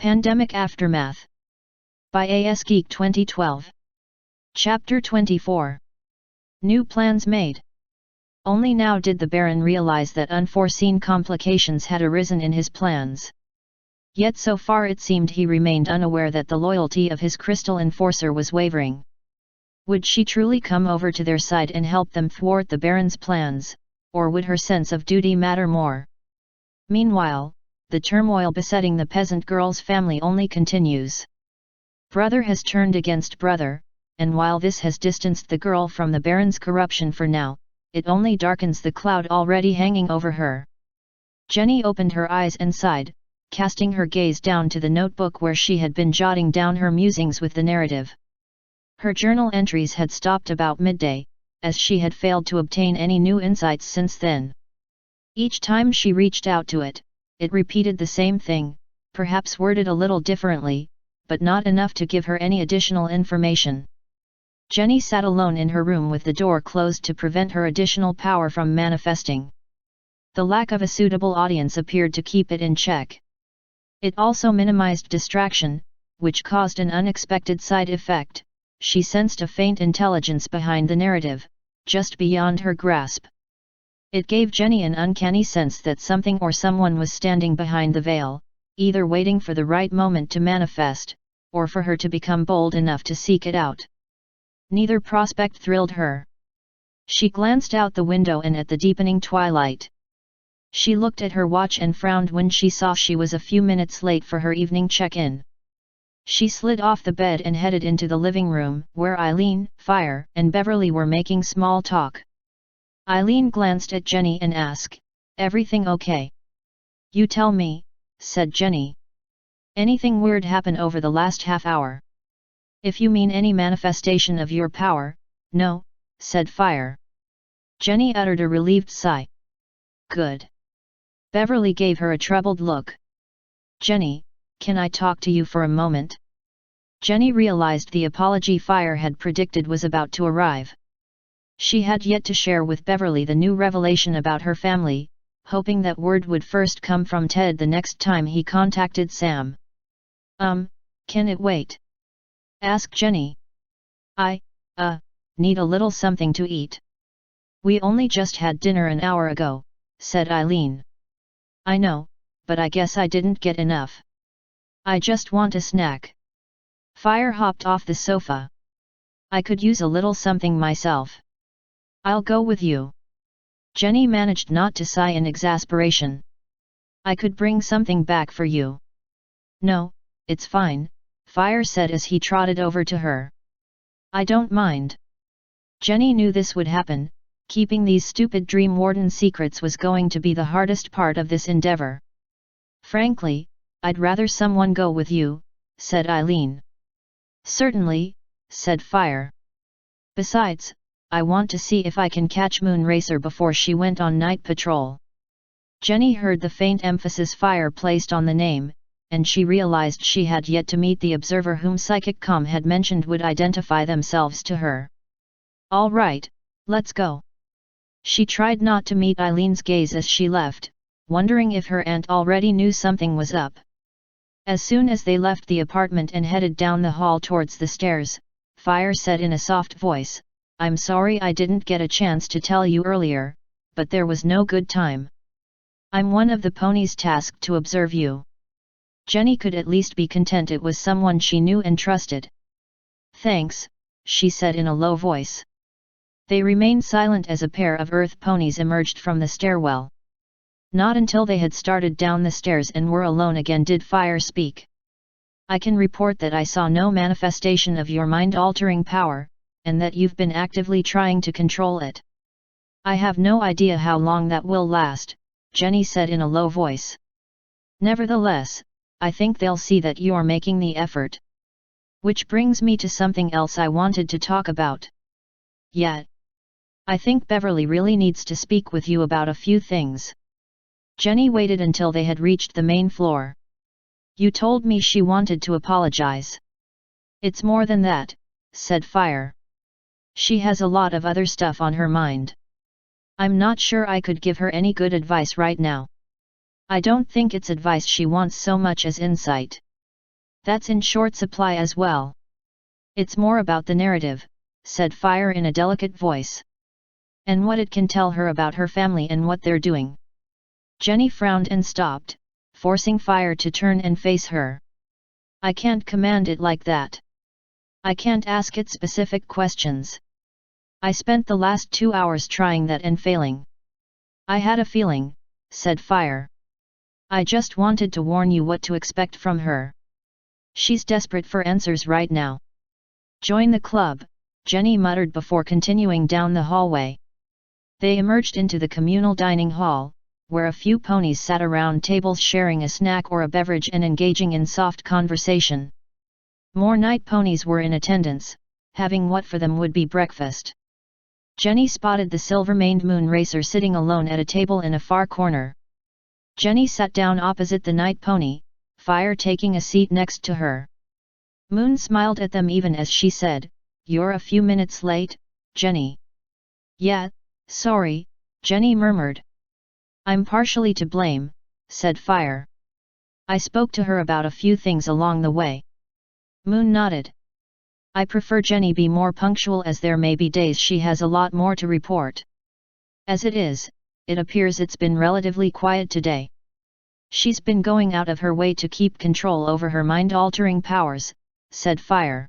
Pandemic Aftermath. By AS Geek 2012. Chapter 24. New plans made. Only now did the Baron realize that unforeseen complications had arisen in his plans. Yet so far it seemed he remained unaware that the loyalty of his crystal enforcer was wavering. Would she truly come over to their side and help them thwart the Baron's plans, or would her sense of duty matter more? Meanwhile, the turmoil besetting the peasant girl's family only continues. Brother has turned against brother, and while this has distanced the girl from the Baron's corruption for now, it only darkens the cloud already hanging over her. Jenny opened her eyes and sighed, casting her gaze down to the notebook where she had been jotting down her musings with the narrative. Her journal entries had stopped about midday, as she had failed to obtain any new insights since then. Each time she reached out to it, it repeated the same thing, perhaps worded a little differently, but not enough to give her any additional information. Jenny sat alone in her room with the door closed to prevent her additional power from manifesting. The lack of a suitable audience appeared to keep it in check. It also minimized distraction, which caused an unexpected side effect. She sensed a faint intelligence behind the narrative, just beyond her grasp. It gave Jenny an uncanny sense that something or someone was standing behind the veil, either waiting for the right moment to manifest, or for her to become bold enough to seek it out. Neither prospect thrilled her. She glanced out the window and at the deepening twilight. She looked at her watch and frowned when she saw she was a few minutes late for her evening check-in. She slid off the bed and headed into the living room, where Eileen, Fire, and Beverly were making small talk. Eileen glanced at Jenny and asked, "Everything okay?" "You tell me," said Jenny. "Anything weird happen over the last half hour?" "If you mean any manifestation of your power, no," said Fire. Jenny uttered a relieved sigh. "Good." Beverly gave her a troubled look. "Jenny, can I talk to you for a moment?" Jenny realized the apology Fire had predicted was about to arrive. She had yet to share with Beverly the new revelation about her family, hoping that word would first come from Ted the next time he contacted Sam. Can it wait?" asked Jenny. "I need a little something to eat." "We only just had dinner an hour ago," said Eileen. "I know, but I guess I didn't get enough. I just want a snack." Fire hopped off the sofa. "I could use a little something myself." "I'll go with you." Jenny managed not to sigh in exasperation. "I could bring something back for you." "No, it's fine," Fire said as he trotted over to her. "I don't mind." Jenny knew this would happen. Keeping these stupid Dream Warden secrets was going to be the hardest part of this endeavor. "Frankly, I'd rather someone go with you," said Eileen. "Certainly," said Fire. "Besides, I want to see if I can catch Moonracer before she went on night patrol." Jenny heard the faint emphasis Fire placed on the name, and she realized she had yet to meet the observer whom Psychic Com had mentioned would identify themselves to her. "All right, let's go." She tried not to meet Eileen's gaze as she left, wondering if her aunt already knew something was up. As soon as they left the apartment and headed down the hall towards the stairs, Fire said in a soft voice, "I'm sorry I didn't get a chance to tell you earlier, but there was no good time. I'm one of the ponies tasked to observe you." Jenny could at least be content it was someone she knew and trusted. "Thanks," she said in a low voice. They remained silent as a pair of earth ponies emerged from the stairwell. Not until they had started down the stairs and were alone again did Fire speak. "I can report that I saw no manifestation of your mind-altering power, and that you've been actively trying to control it. I have no idea how long that will last," Jenny said in a low voice. "Nevertheless, I think they'll see that you're making the effort. Which brings me to something else I wanted to talk about. Yet, I think Beverly really needs to speak with you about a few things." Jenny waited until they had reached the main floor. "You told me she wanted to apologize." "It's more than that," said Fire. "She has a lot of other stuff on her mind. I'm not sure I could give her any good advice right now. I don't think it's advice she wants so much as insight." That's in short supply as well. It's more about the narrative, said Fire in a delicate voice. And what it can tell her about her family and what they're doing. Jenny frowned and stopped, forcing Fire to turn and face her. I can't command it like that. I can't ask it specific questions. I spent the last 2 hours trying that and failing. I had a feeling, said Fire. I just wanted to warn you what to expect from her. She's desperate for answers right now. Join the club, Jenny muttered before continuing down the hallway. They emerged into the communal dining hall, where a few ponies sat around tables sharing a snack or a beverage and engaging in soft conversation. More night ponies were in attendance, having what for them would be breakfast. Jenny spotted the silver-maned moon racer sitting alone at a table in a far corner. Jenny sat down opposite the night pony, Fire taking a seat next to her. Moon smiled at them even as she said, "You're a few minutes late, Jenny." "Yeah, sorry," Jenny murmured. "I'm partially to blame," said Fire. "I spoke to her about a few things along the way." Moon nodded. "I prefer Jenny be more punctual as there may be days she has a lot more to report. As it is, it appears it's been relatively quiet today. She's been going out of her way to keep control over her mind-altering powers," said Fire.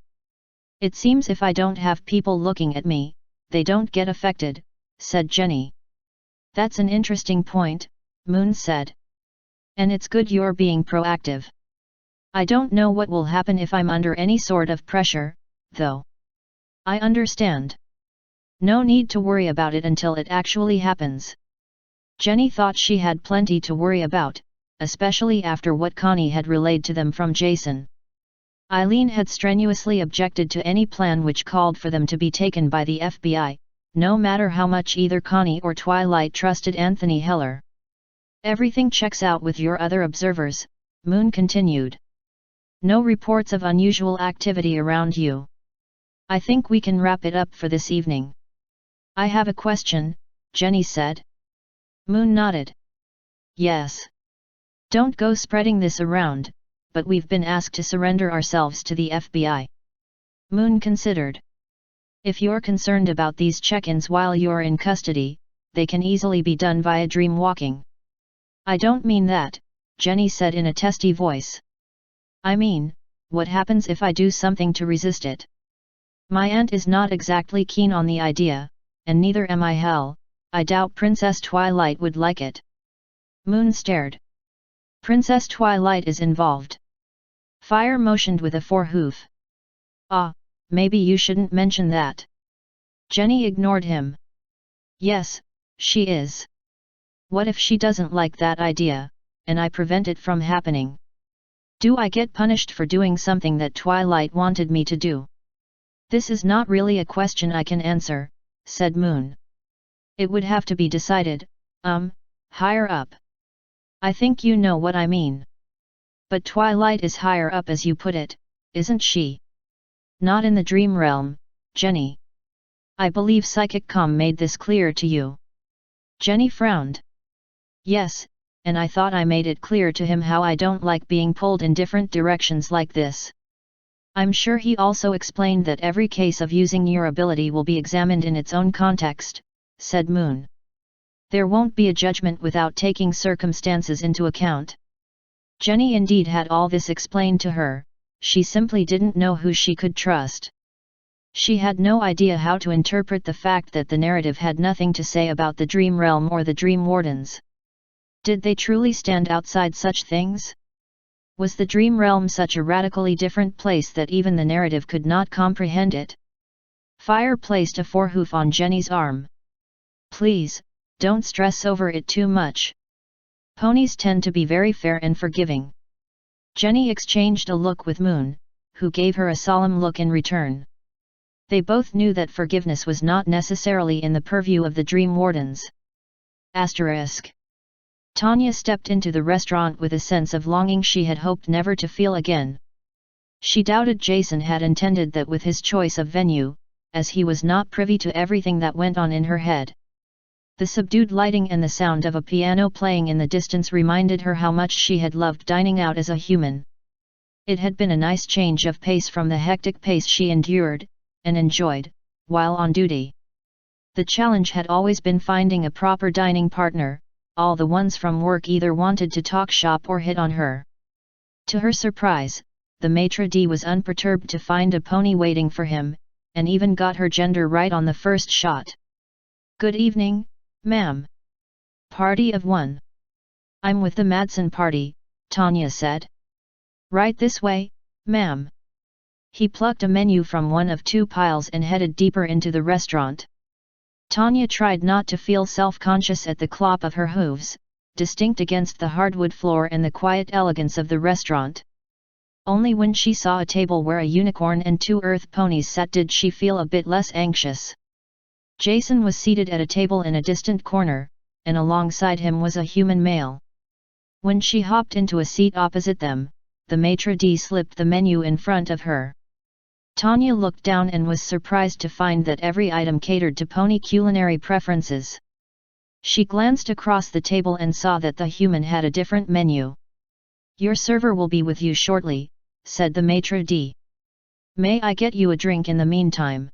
"It seems if I don't have people looking at me, they don't get affected," said Jenny. "That's an interesting point," Moon said. "And it's good you're being proactive. I don't know what will happen if I'm under any sort of pressure, though. I understand. No need to worry about it until it actually happens." Jenny thought she had plenty to worry about, especially after what Connie had relayed to them from Jason. Eileen had strenuously objected to any plan which called for them to be taken by the FBI, no matter how much either Connie or Twilight trusted Anthony Heller. "Everything checks out with your other observers," Moon continued. "No reports of unusual activity around you. I think we can wrap it up for this evening." "I have a question," Jenny said. Moon nodded. "Yes. Don't go spreading this around, but we've been asked to surrender ourselves to the FBI." Moon considered. "If you're concerned about these check-ins while you're in custody, they can easily be done via dream walking." "I don't mean that," Jenny said in a testy voice. "I mean, what happens if I do something to resist it? My aunt is not exactly keen on the idea, and neither am I. Hell, I doubt Princess Twilight would like it." Moon stared. "Princess Twilight is involved." Fire motioned with a forehoof. "Ah, maybe you shouldn't mention that." Jenny ignored him. "Yes, she is. What if she doesn't like that idea, and I prevent it from happening? Do I get punished for doing something that Twilight wanted me to do?" "This is not really a question I can answer," said Moon. "It would have to be decided, higher up. I think you know what I mean. But Twilight is higher up as you put it, isn't she?" "Not in the dream realm, Jenny. I believe Psychic Com made this clear to you." Jenny frowned. "Yes, and I thought I made it clear to him how I don't like being pulled in different directions like this. I'm sure he also explained that every case of using your ability will be examined in its own context," said Moon. "There won't be a judgment without taking circumstances into account." Jenny indeed had all this explained to her, she simply didn't know who she could trust. She had no idea how to interpret the fact that the narrative had nothing to say about the dream realm or the dream wardens. Did they truly stand outside such things? Was the dream realm such a radically different place that even the narrative could not comprehend it? Fire placed a forehoof on Jenny's arm. "Please, don't stress over it too much. Ponies tend to be very fair and forgiving." Jenny exchanged a look with Moon, who gave her a solemn look in return. They both knew that forgiveness was not necessarily in the purview of the Dream Wardens. Tanya stepped into the restaurant with a sense of longing she had hoped never to feel again. She doubted Jason had intended that with his choice of venue, as he was not privy to everything that went on in her head. The subdued lighting and the sound of a piano playing in the distance reminded her how much she had loved dining out as a human. It had been a nice change of pace from the hectic pace she endured, and enjoyed, while on duty. The challenge had always been finding a proper dining partner. All the ones from work either wanted to talk shop or hit on her. To her surprise, the maitre d' was unperturbed to find a pony waiting for him, and even got her gender right on the first shot. "Good evening, ma'am. Party of one." "I'm with the Madsen party," Tanya said. "Right this way, ma'am." He plucked a menu from one of two piles and headed deeper into the restaurant. Tanya tried not to feel self-conscious at the clop of her hooves, distinct against the hardwood floor and the quiet elegance of the restaurant. Only when she saw a table where a unicorn and two earth ponies sat did she feel a bit less anxious. Jason was seated at a table in a distant corner, and alongside him was a human male. When she hopped into a seat opposite them, the maitre d' slipped the menu in front of her. Tanya looked down and was surprised to find that every item catered to pony culinary preferences. She glanced across the table and saw that the human had a different menu. "Your server will be with you shortly," said the maitre d'. "May I get you a drink in the meantime?"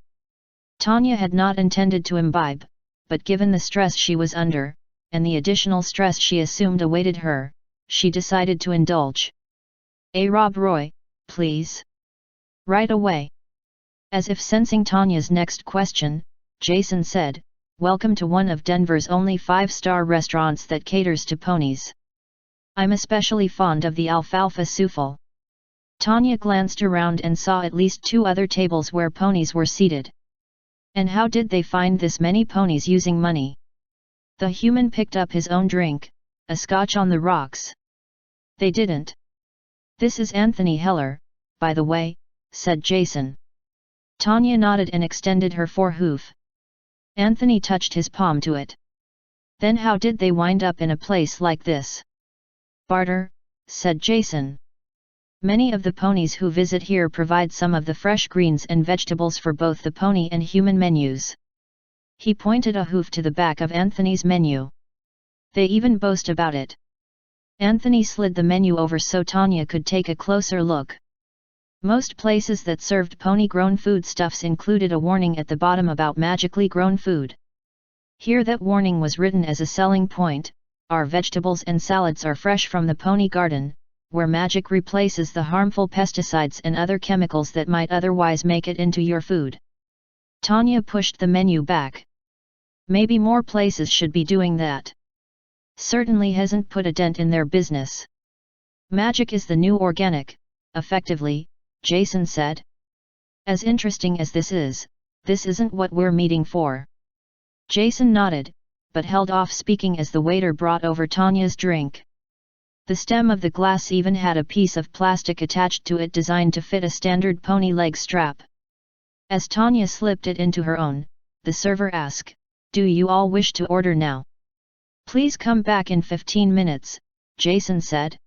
Tanya had not intended to imbibe, but given the stress she was under, and the additional stress she assumed awaited her, she decided to indulge. "A Rob Roy, please." "Right away." As if sensing Tanya's next question, Jason said, "Welcome to one of Denver's only 5-star restaurants that caters to ponies. I'm especially fond of the alfalfa souffle." Tanya glanced around and saw at least 2 other tables where ponies were seated. And how did they find this many ponies using money? The human picked up his own drink, a scotch on the rocks. "They didn't." "This is Anthony Heller, by the way," said Jason. Tanya nodded and extended her forehoof. Anthony touched his palm to it. "Then how did they wind up in a place like this?" "Barter," said Jason. "Many of the ponies who visit here provide some of the fresh greens and vegetables for both the pony and human menus." He pointed a hoof to the back of Anthony's menu. "They even boast about it." Anthony slid the menu over so Tanya could take a closer look. Most places that served pony-grown foodstuffs included a warning at the bottom about magically grown food. Here that warning was written as a selling point: "Our vegetables and salads are fresh from the pony garden, where magic replaces the harmful pesticides and other chemicals that might otherwise make it into your food." Tanya pushed the menu back. Maybe more places should be doing that. Certainly hasn't put a dent in their business. "Magic is the new organic, effectively," Jason said. "As interesting as this isn't what we're meeting for." Jason nodded, but held off speaking as the waiter brought over Tanya's drink. The stem of the glass even had a piece of plastic attached to it designed to fit a standard pony leg strap. As Tanya slipped it into her own, the server asked, "Do you all wish to order now?" "Please come back in 15 minutes, Jason said.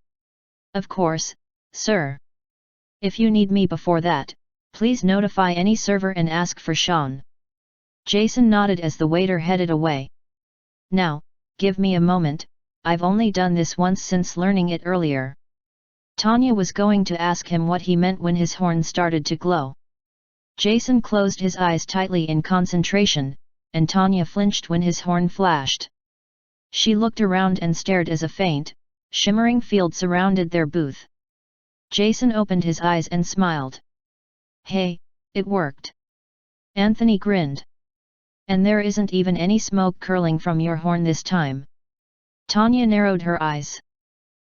"Of course, sir. If you need me before that, please notify any server and ask for Sean." Jason nodded as the waiter headed away. "Now, give me a moment, I've only done this once since learning it earlier." Tanya was going to ask him what he meant when his horn started to glow. Jason closed his eyes tightly in concentration, and Tanya flinched when his horn flashed. She looked around and stared as a faint, shimmering field surrounded their booth. Jason opened his eyes and smiled. "Hey, it worked." Anthony grinned. "And there isn't even any smoke curling from your horn this time." Tanya narrowed her eyes.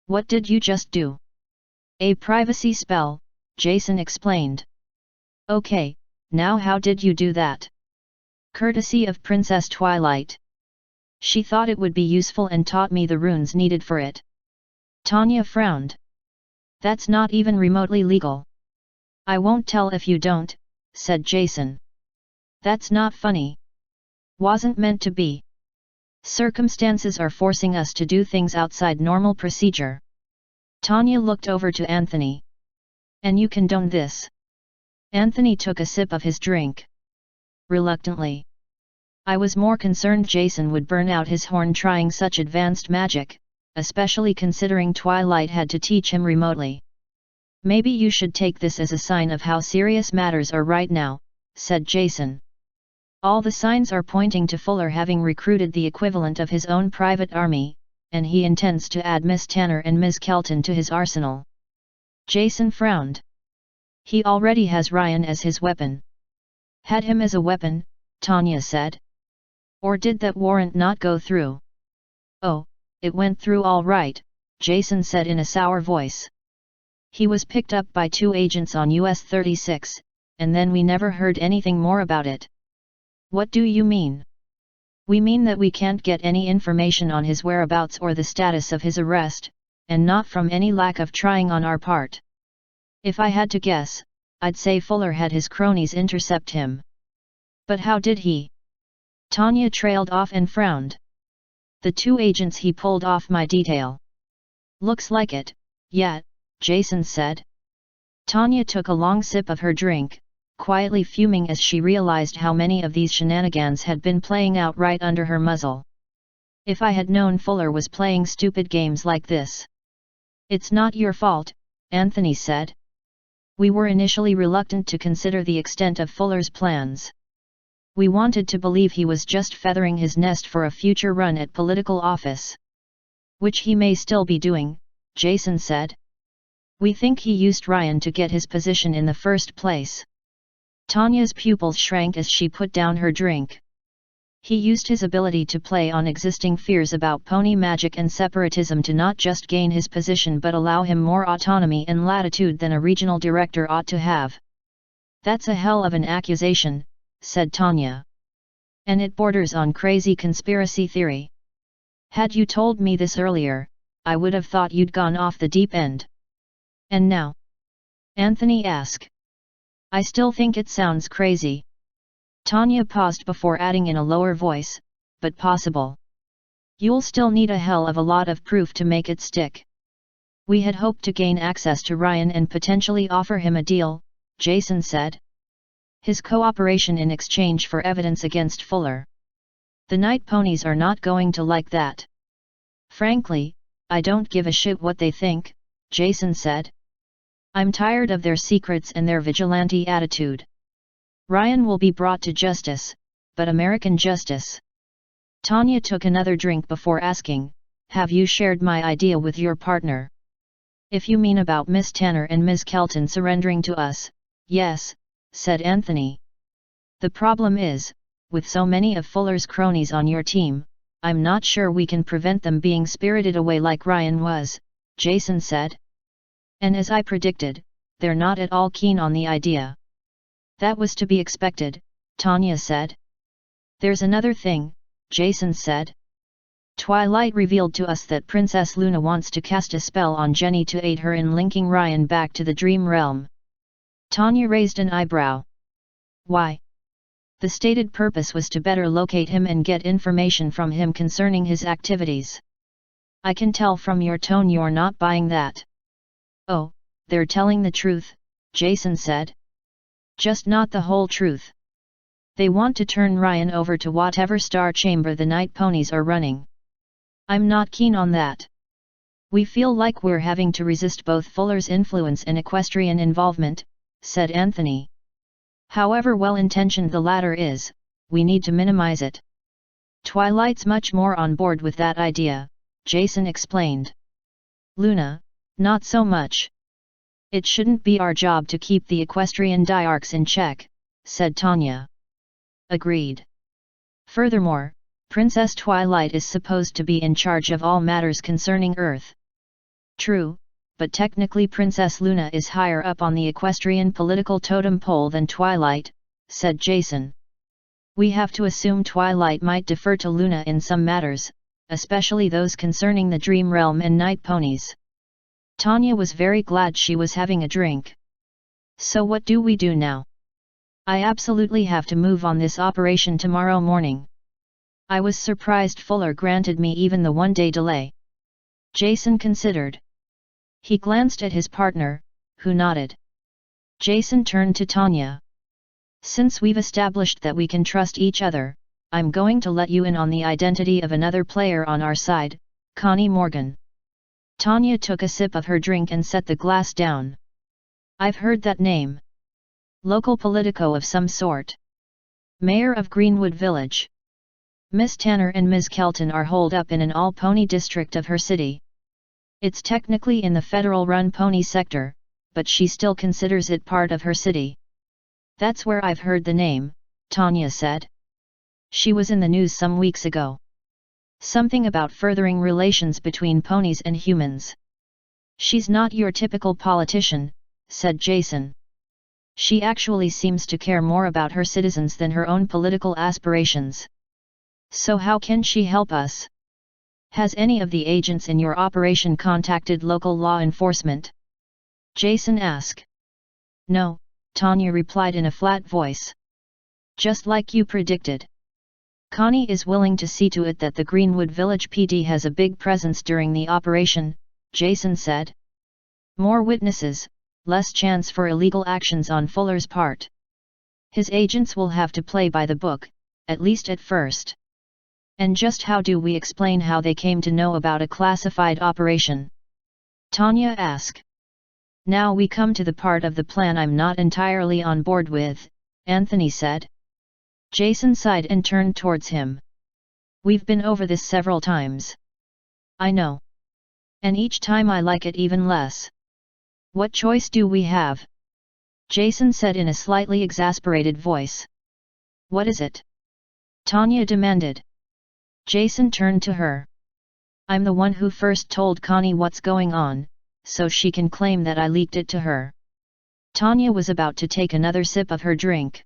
"What did you just do?" "A privacy spell," Jason explained. "Okay, now how did you do that?" "Courtesy of Princess Twilight. She thought it would be useful and taught me the runes needed for it." Tanya frowned. "That's not even remotely legal." "I won't tell if you don't," said Jason. "That's not funny. Wasn't meant to be. Circumstances are forcing us to do things outside normal procedure." Tanya looked over to Anthony. "And you condone this?" Anthony took a sip of his drink. Reluctantly. "I was more concerned Jason would burn out his horn trying such advanced magic, especially considering Twilight had to teach him remotely." Maybe you should take this as a sign of how serious matters are right now, said Jason. All the signs are pointing to Fuller having recruited the equivalent of his own private army, and he intends to add Miss Tanner and Ms. Kelton to his arsenal. Jason frowned. He already has Ryan as his weapon. Had him as a weapon, Tanya said. Or did that warrant not go through? Oh, it went through all right, Jason said in a sour voice. He was picked up by 2 agents on US 36, and then we never heard anything more about it. What do you mean? We mean that we can't get any information on his whereabouts or the status of his arrest, and not from any lack of trying on our part. If I had to guess, I'd say Fuller had his cronies intercept him. But how did he? Tanya trailed off and frowned. The 2 agents he pulled off my detail. Looks like it, yeah, Jason said. Tanya took a long sip of her drink, quietly fuming as she realized how many of these shenanigans had been playing out right under her muzzle. If I had known Fuller was playing stupid games like this. It's not your fault, Anthony said. We were initially reluctant to consider the extent of Fuller's plans. We wanted to believe he was just feathering his nest for a future run at political office. Which he may still be doing, Jason said. We think he used Ryan to get his position in the first place. Tanya's pupils shrank as she put down her drink. He used his ability to play on existing fears about pony magic and separatism to not just gain his position but allow him more autonomy and latitude than a regional director ought to have. That's a hell of an accusation, said Tanya. And it borders on crazy conspiracy theory. Had you told me this earlier, I would have thought you'd gone off the deep end. And now? Anthony asked. I still think it sounds crazy. Tanya paused before adding in a lower voice, but possible. You'll still need a hell of a lot of proof to make it stick. We had hoped to gain access to Ryan and potentially offer him a deal, Jason said. His cooperation in exchange for evidence against Fuller. The night ponies are not going to like that. Frankly, I don't give a shit what they think, Jason said. I'm tired of their secrets and their vigilante attitude. Ryan will be brought to justice, but American justice. Tanya took another drink before asking, have you shared my idea with your partner? If you mean about Miss Tanner and Ms. Kelton surrendering to us, yes, said Anthony. The problem is, with so many of Fuller's cronies on your team, I'm not sure we can prevent them being spirited away like Ryan was, Jason said. And as I predicted, they're not at all keen on the idea. That was to be expected, Tanya said. There's another thing, Jason said. Twilight revealed to us that Princess Luna wants to cast a spell on Jenny to aid her in linking Ryan back to the Dream Realm. Tanya raised an eyebrow. Why? The stated purpose was to better locate him and get information from him concerning his activities. I can tell from your tone you're not buying that. Oh, they're telling the truth, Jason said. Just not the whole truth. They want to turn Ryan over to whatever star chamber the night ponies are running. I'm not keen on that. We feel like we're having to resist both Fuller's influence and equestrian involvement, said Anthony. However well-intentioned the latter is, we need to minimize it. Twilight's much more on board with that idea, Jason explained. Luna, not so much. It shouldn't be our job to keep the equestrian diarchs in check, said Tanya. Agreed. Furthermore, Princess Twilight is supposed to be in charge of all matters concerning Earth. True, but technically Princess Luna is higher up on the equestrian political totem pole than Twilight, said Jason. We have to assume Twilight might defer to Luna in some matters, especially those concerning the Dream Realm and night ponies. Tanya was very glad she was having a drink. So what do we do now? I absolutely have to move on this operation tomorrow morning. I was surprised Fuller granted me even the one-day delay. Jason considered. He glanced at his partner, who nodded. Jason turned to Tanya. Since we've established that we can trust each other, I'm going to let you in on the identity of another player on our side, Connie Morgan. Tanya took a sip of her drink and set the glass down. I've heard that name. Local politico of some sort. Mayor of Greenwood Village. Miss Tanner and Ms. Kelton are holed up in an all-pony district of her city. It's technically in the federal-run pony sector, but she still considers it part of her city. That's where I've heard the name, Tanya said. She was in the news some weeks ago. Something about furthering relations between ponies and humans. She's not your typical politician, said Jason. She actually seems to care more about her citizens than her own political aspirations. So how can she help us? Has any of the agents in your operation contacted local law enforcement? Jason asked. No, Tanya replied in a flat voice. Just like you predicted. Connie is willing to see to it that the Greenwood Village PD has a big presence during the operation, Jason said. More witnesses, less chance for illegal actions on Fuller's part. His agents will have to play by the book, at least at first. And just how do we explain how they came to know about a classified operation? Tanya asked. Now we come to the part of the plan I'm not entirely on board with, Anthony said. Jason sighed and turned towards him. We've been over this several times. I know. And each time I like it even less. What choice do we have? Jason said in a slightly exasperated voice. What is it? Tanya demanded. Jason turned to her. I'm the one who first told Connie what's going on, so she can claim that I leaked it to her. Tanya was about to take another sip of her drink.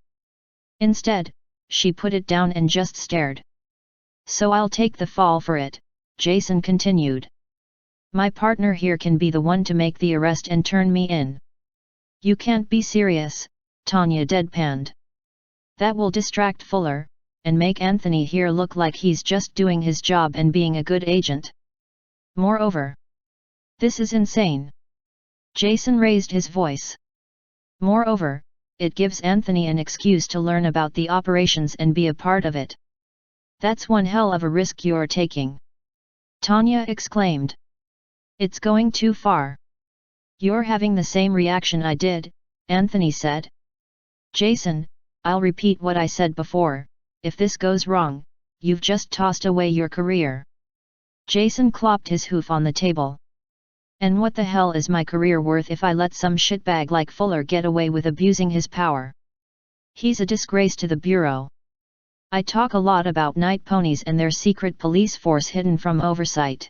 Instead, she put it down and just stared. So I'll take the fall for it, Jason continued. My partner here can be the one to make the arrest and turn me in. You can't be serious, Tanya deadpanned. That will distract Fuller, and make Anthony here look like he's just doing his job and being a good agent. Moreover, this is insane. Jason raised his voice. Moreover, it gives Anthony an excuse to learn about the operations and be a part of it. That's one hell of a risk you're taking. Tanya exclaimed. It's going too far. You're having the same reaction I did, Anthony said. Jason, I'll repeat what I said before, if this goes wrong, you've just tossed away your career. Jason clopped his hoof on the table. And what the hell is my career worth if I let some shitbag like Fuller get away with abusing his power? He's a disgrace to the Bureau. I talk a lot about night ponies and their secret police force hidden from oversight.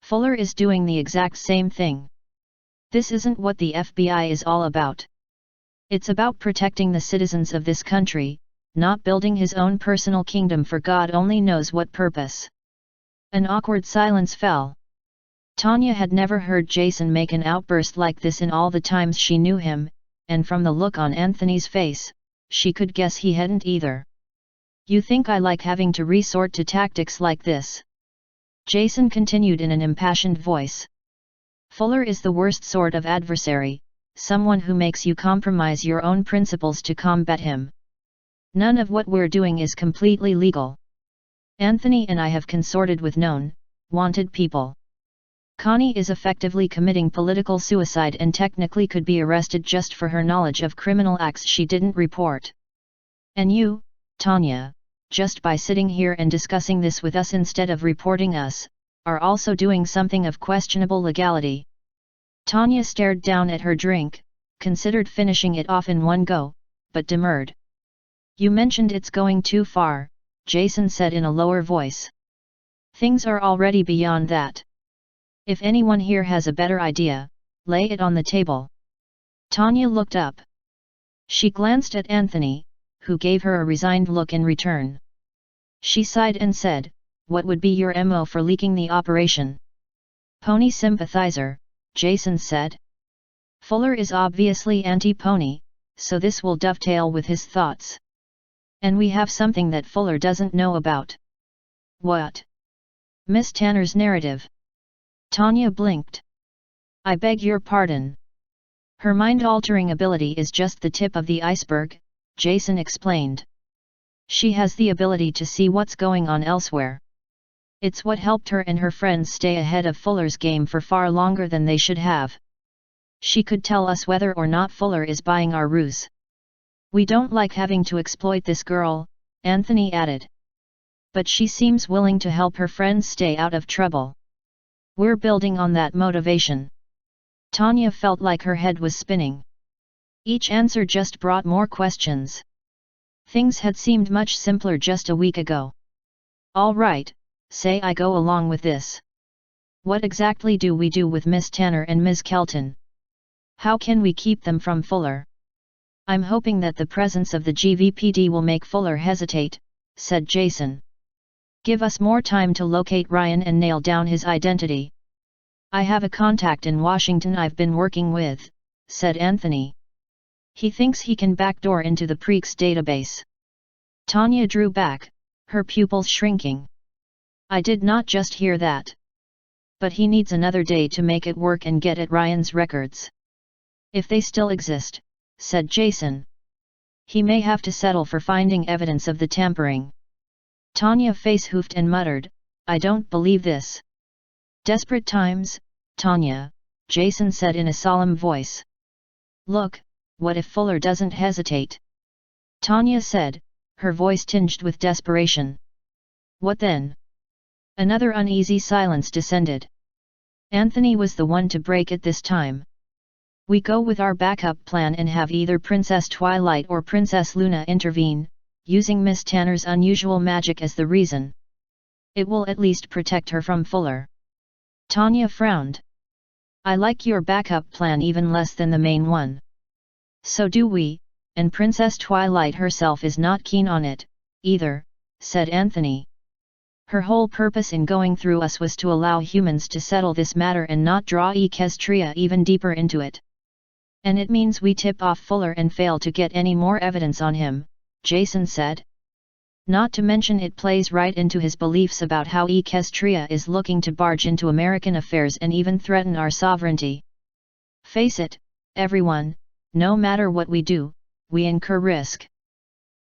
Fuller is doing the exact same thing. This isn't what the FBI is all about. It's about protecting the citizens of this country, not building his own personal kingdom for God only knows what purpose. An awkward silence fell. Tanya had never heard Jason make an outburst like this in all the times she knew him, and from the look on Anthony's face, she could guess he hadn't either. You think I like having to resort to tactics like this? Jason continued in an impassioned voice. Fuller is the worst sort of adversary, someone who makes you compromise your own principles to combat him. None of what we're doing is completely legal. Anthony and I have consorted with known, wanted people. Connie is effectively committing political suicide and technically could be arrested just for her knowledge of criminal acts she didn't report. And you, Tanya, just by sitting here and discussing this with us instead of reporting us, are also doing something of questionable legality. Tanya stared down at her drink, considered finishing it off in one go, but demurred. You mentioned it's going too far, Jason said in a lower voice. Things are already beyond that. If anyone here has a better idea, lay it on the table. Tanya looked up. She glanced at Anthony, who gave her a resigned look in return. She sighed and said, What would be your MO for leaking the operation? Pony sympathizer, Jason said. Fuller is obviously anti-pony, so this will dovetail with his thoughts. And we have something that Fuller doesn't know about. What? Miss Tanner's narrative. Tanya blinked. I beg your pardon. Her mind-altering ability is just the tip of the iceberg, Jason explained. She has the ability to see what's going on elsewhere. It's what helped her and her friends stay ahead of Fuller's game for far longer than they should have. She could tell us whether or not Fuller is buying our ruse. We don't like having to exploit this girl, Anthony added. But she seems willing to help her friends stay out of trouble. We're building on that motivation. Tanya felt like her head was spinning. Each answer just brought more questions. Things had seemed much simpler just a week ago. All right, say I go along with this. What exactly do we do with Miss Tanner and Ms. Kelton? How can we keep them from Fuller? I'm hoping that the presence of the GVPD will make Fuller hesitate, said Jason. Give us more time to locate Ryan and nail down his identity. I have a contact in Washington I've been working with, said Anthony. He thinks he can backdoor into the Preak's database. Tanya drew back, her pupils shrinking. I did not just hear that. But he needs another day to make it work and get at Ryan's records. If they still exist, said Jason. He may have to settle for finding evidence of the tampering. Tanya face-hoofed and muttered, I don't believe this. Desperate times, Tanya, Jason said in a solemn voice. Look, what if Fuller doesn't hesitate? Tanya said, her voice tinged with desperation. What then? Another uneasy silence descended. Anthony was the one to break it this time. We go with our backup plan and have either Princess Twilight or Princess Luna intervene, using Miss Tanner's unusual magic as the reason. It will at least protect her from Fuller. Tanya frowned. I like your backup plan even less than the main one. So do we, and Princess Twilight herself is not keen on it, either, said Anthony. Her whole purpose in going through us was to allow humans to settle this matter and not draw Equestria even deeper into it. And it means we tip off Fuller and fail to get any more evidence on him, Jason said. Not to mention it plays right into his beliefs about how Equestria is looking to barge into American affairs and even threaten our sovereignty. Face it, everyone, no matter what we do, we incur risk.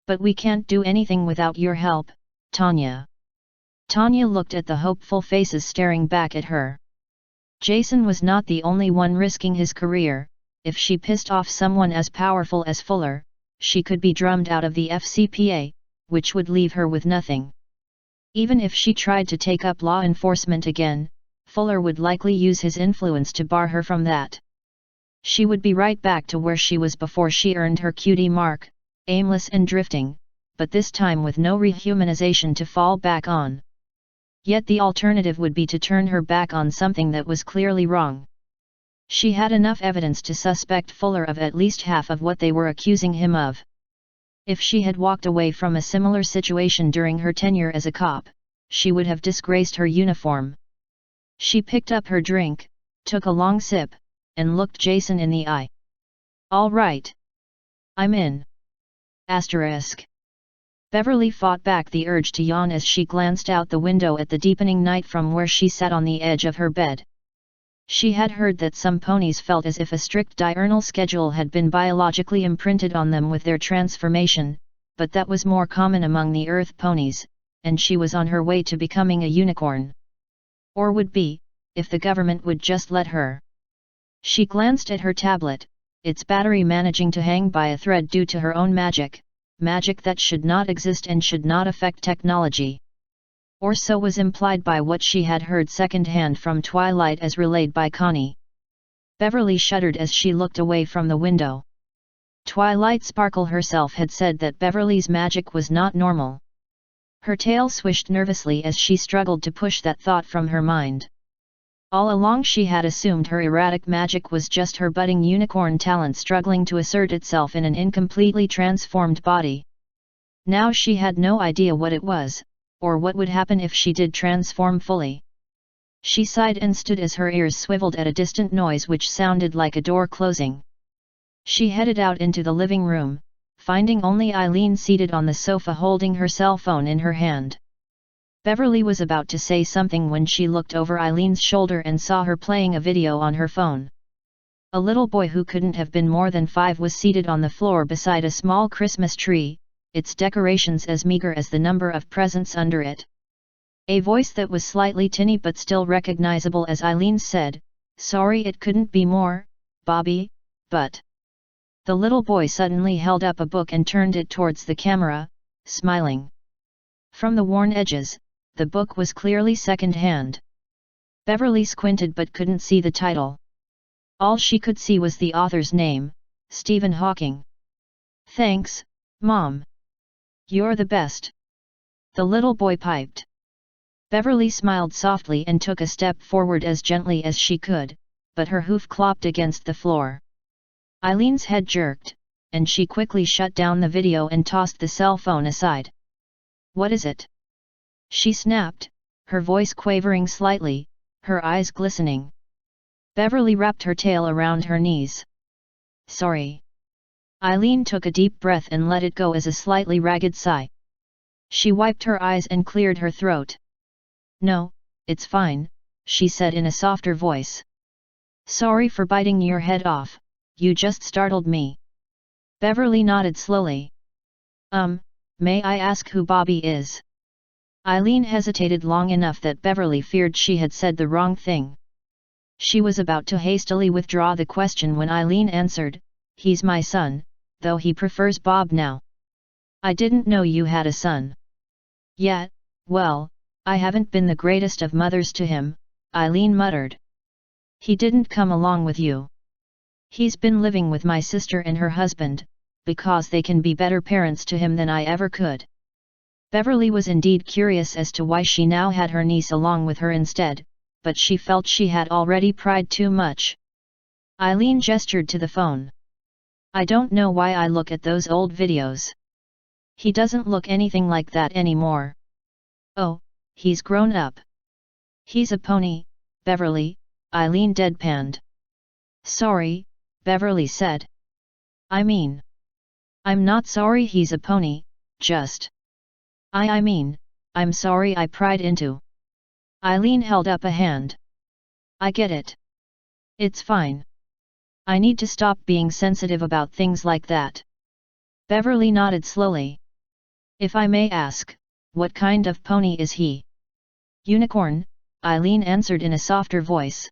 But we can't do anything without your help, Tanya. Tanya looked at the hopeful faces staring back at her. Jason was not the only one risking his career. If she pissed off someone as powerful as Fuller, she could be drummed out of the FCPA, which would leave her with nothing. Even if she tried to take up law enforcement again, Fuller would likely use his influence to bar her from that. She would be right back to where she was before she earned her cutie mark, aimless and drifting, but this time with no rehumanization to fall back on. Yet the alternative would be to turn her back on something that was clearly wrong. She had enough evidence to suspect Fuller of at least half of what they were accusing him of. If she had walked away from a similar situation during her tenure as a cop, she would have disgraced her uniform. She picked up her drink, took a long sip, and looked Jason in the eye. All right. I'm in. Asterisk. Beverly fought back the urge to yawn as she glanced out the window at the deepening night from where she sat on the edge of her bed. She had heard that some ponies felt as if a strict diurnal schedule had been biologically imprinted on them with their transformation, but that was more common among the earth ponies, and she was on her way to becoming a unicorn. Or would be, if the government would just let her. She glanced at her tablet, its battery managing to hang by a thread due to her own magic that should not exist and should not affect technology. Or so was implied by what she had heard second-hand from Twilight as relayed by Connie. Beverly shuddered as she looked away from the window. Twilight Sparkle herself had said that Beverly's magic was not normal. Her tail swished nervously as she struggled to push that thought from her mind. All along she had assumed her erratic magic was just her budding unicorn talent struggling to assert itself in an incompletely transformed body. Now she had no idea what it was, or what would happen if she did transform fully. She sighed and stood as her ears swiveled at a distant noise which sounded like a door closing. She headed out into the living room, finding only Eileen seated on the sofa holding her cell phone in her hand. Beverly was about to say something when she looked over Eileen's shoulder and saw her playing a video on her phone. A little boy who couldn't have been more than 5 was seated on the floor beside a small Christmas tree, its decorations as meager as the number of presents under it. A voice that was slightly tinny but still recognizable as Eileen's said, "Sorry it couldn't be more, Bobby, but... The little boy suddenly held up a book and turned it towards the camera, smiling. From the worn edges, the book was clearly second-hand. Beverly squinted but couldn't see the title. All she could see was the author's name, Stephen Hawking. "Thanks, Mom. You're the best," the little boy piped. Beverly smiled softly and took a step forward as gently as she could, but her hoof clopped against the floor. Eileen's head jerked, and she quickly shut down the video and tossed the cell phone aside. "What is it?" she snapped, her voice quavering slightly, her eyes glistening. Beverly wrapped her tail around her knees. "Sorry." Eileen took a deep breath and let it go as a slightly ragged sigh. She wiped her eyes and cleared her throat. "No, it's fine," she said in a softer voice. "Sorry for biting your head off, you just startled me." Beverly nodded slowly. May I ask who Bobby is?" Eileen hesitated long enough that Beverly feared she had said the wrong thing. She was about to hastily withdraw the question when Eileen answered, "He's my son, though he prefers Bob now." "I didn't know you had a son." "Yeah, well, I haven't been the greatest of mothers to him," Eileen muttered. "He didn't come along with you." "He's been living with my sister and her husband, because they can be better parents to him than I ever could." Beverly was indeed curious as to why she now had her niece along with her instead, but she felt she had already pried too much. Eileen gestured to the phone. "I don't know why I look at those old videos. He doesn't look anything like that anymore." "Oh, he's grown up." "He's a pony, Beverly," Eileen deadpanned. "Sorry," Beverly said. "I mean, I'm not sorry he's a pony, just... I mean, I'm sorry I pried into." Eileen held up a hand. "I get it. It's fine. I need to stop being sensitive about things like that." Beverly nodded slowly. "If I may ask, what kind of pony is he?" "Unicorn," Eileen answered in a softer voice.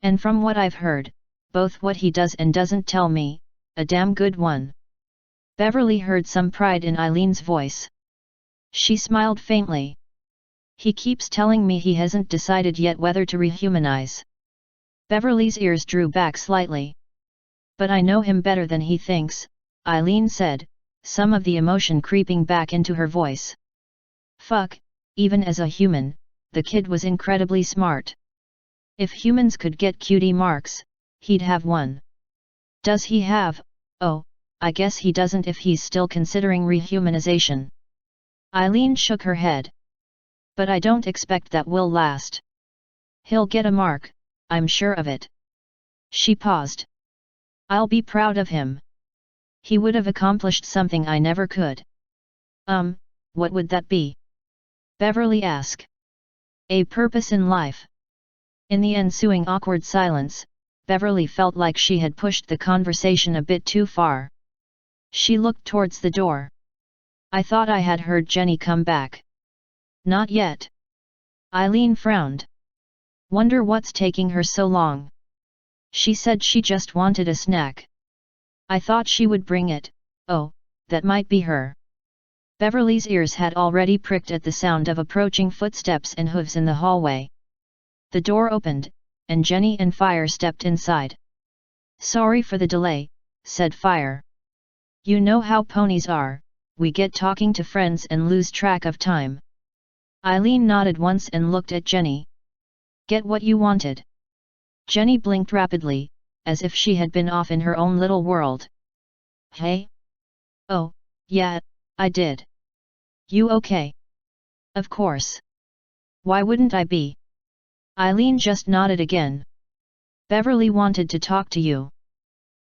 "And from what I've heard, both what he does and doesn't tell me, a damn good one." Beverly heard some pride in Eileen's voice. She smiled faintly. "He keeps telling me he hasn't decided yet whether to rehumanize." Beverly's ears drew back slightly. "But I know him better than he thinks," Eileen said, some of the emotion creeping back into her voice. Fuck, even as a human, the kid was incredibly smart. If humans could get cutie marks, he'd have one. "Does he have? Oh, I guess he doesn't if he's still considering rehumanization." Eileen shook her head. "But I don't expect that will last. He'll get a mark, I'm sure of it." She paused. "I'll be proud of him. He would have accomplished something I never could." What would that be?" Beverly asked. "A purpose in life." In the ensuing awkward silence, Beverly felt like she had pushed the conversation a bit too far. She looked towards the door. "I thought I had heard Jenny come back." "Not yet." Eileen frowned. "Wonder what's taking her so long." "She said she just wanted a snack." "I thought she would bring it." "Oh, that might be her." Beverly's ears had already pricked at the sound of approaching footsteps and hooves in the hallway. The door opened, and Jenny and Fire stepped inside. "Sorry for the delay," said Fire. "You know how ponies are, we get talking to friends and lose track of time." Eileen nodded once and looked at Jenny. "Get what you wanted?" Jenny blinked rapidly, as if she had been off in her own little world. "Hey? Oh, yeah, I did." "You okay?" "Of course. Why wouldn't I be?" Eileen just nodded again. "Beverly wanted to talk to you."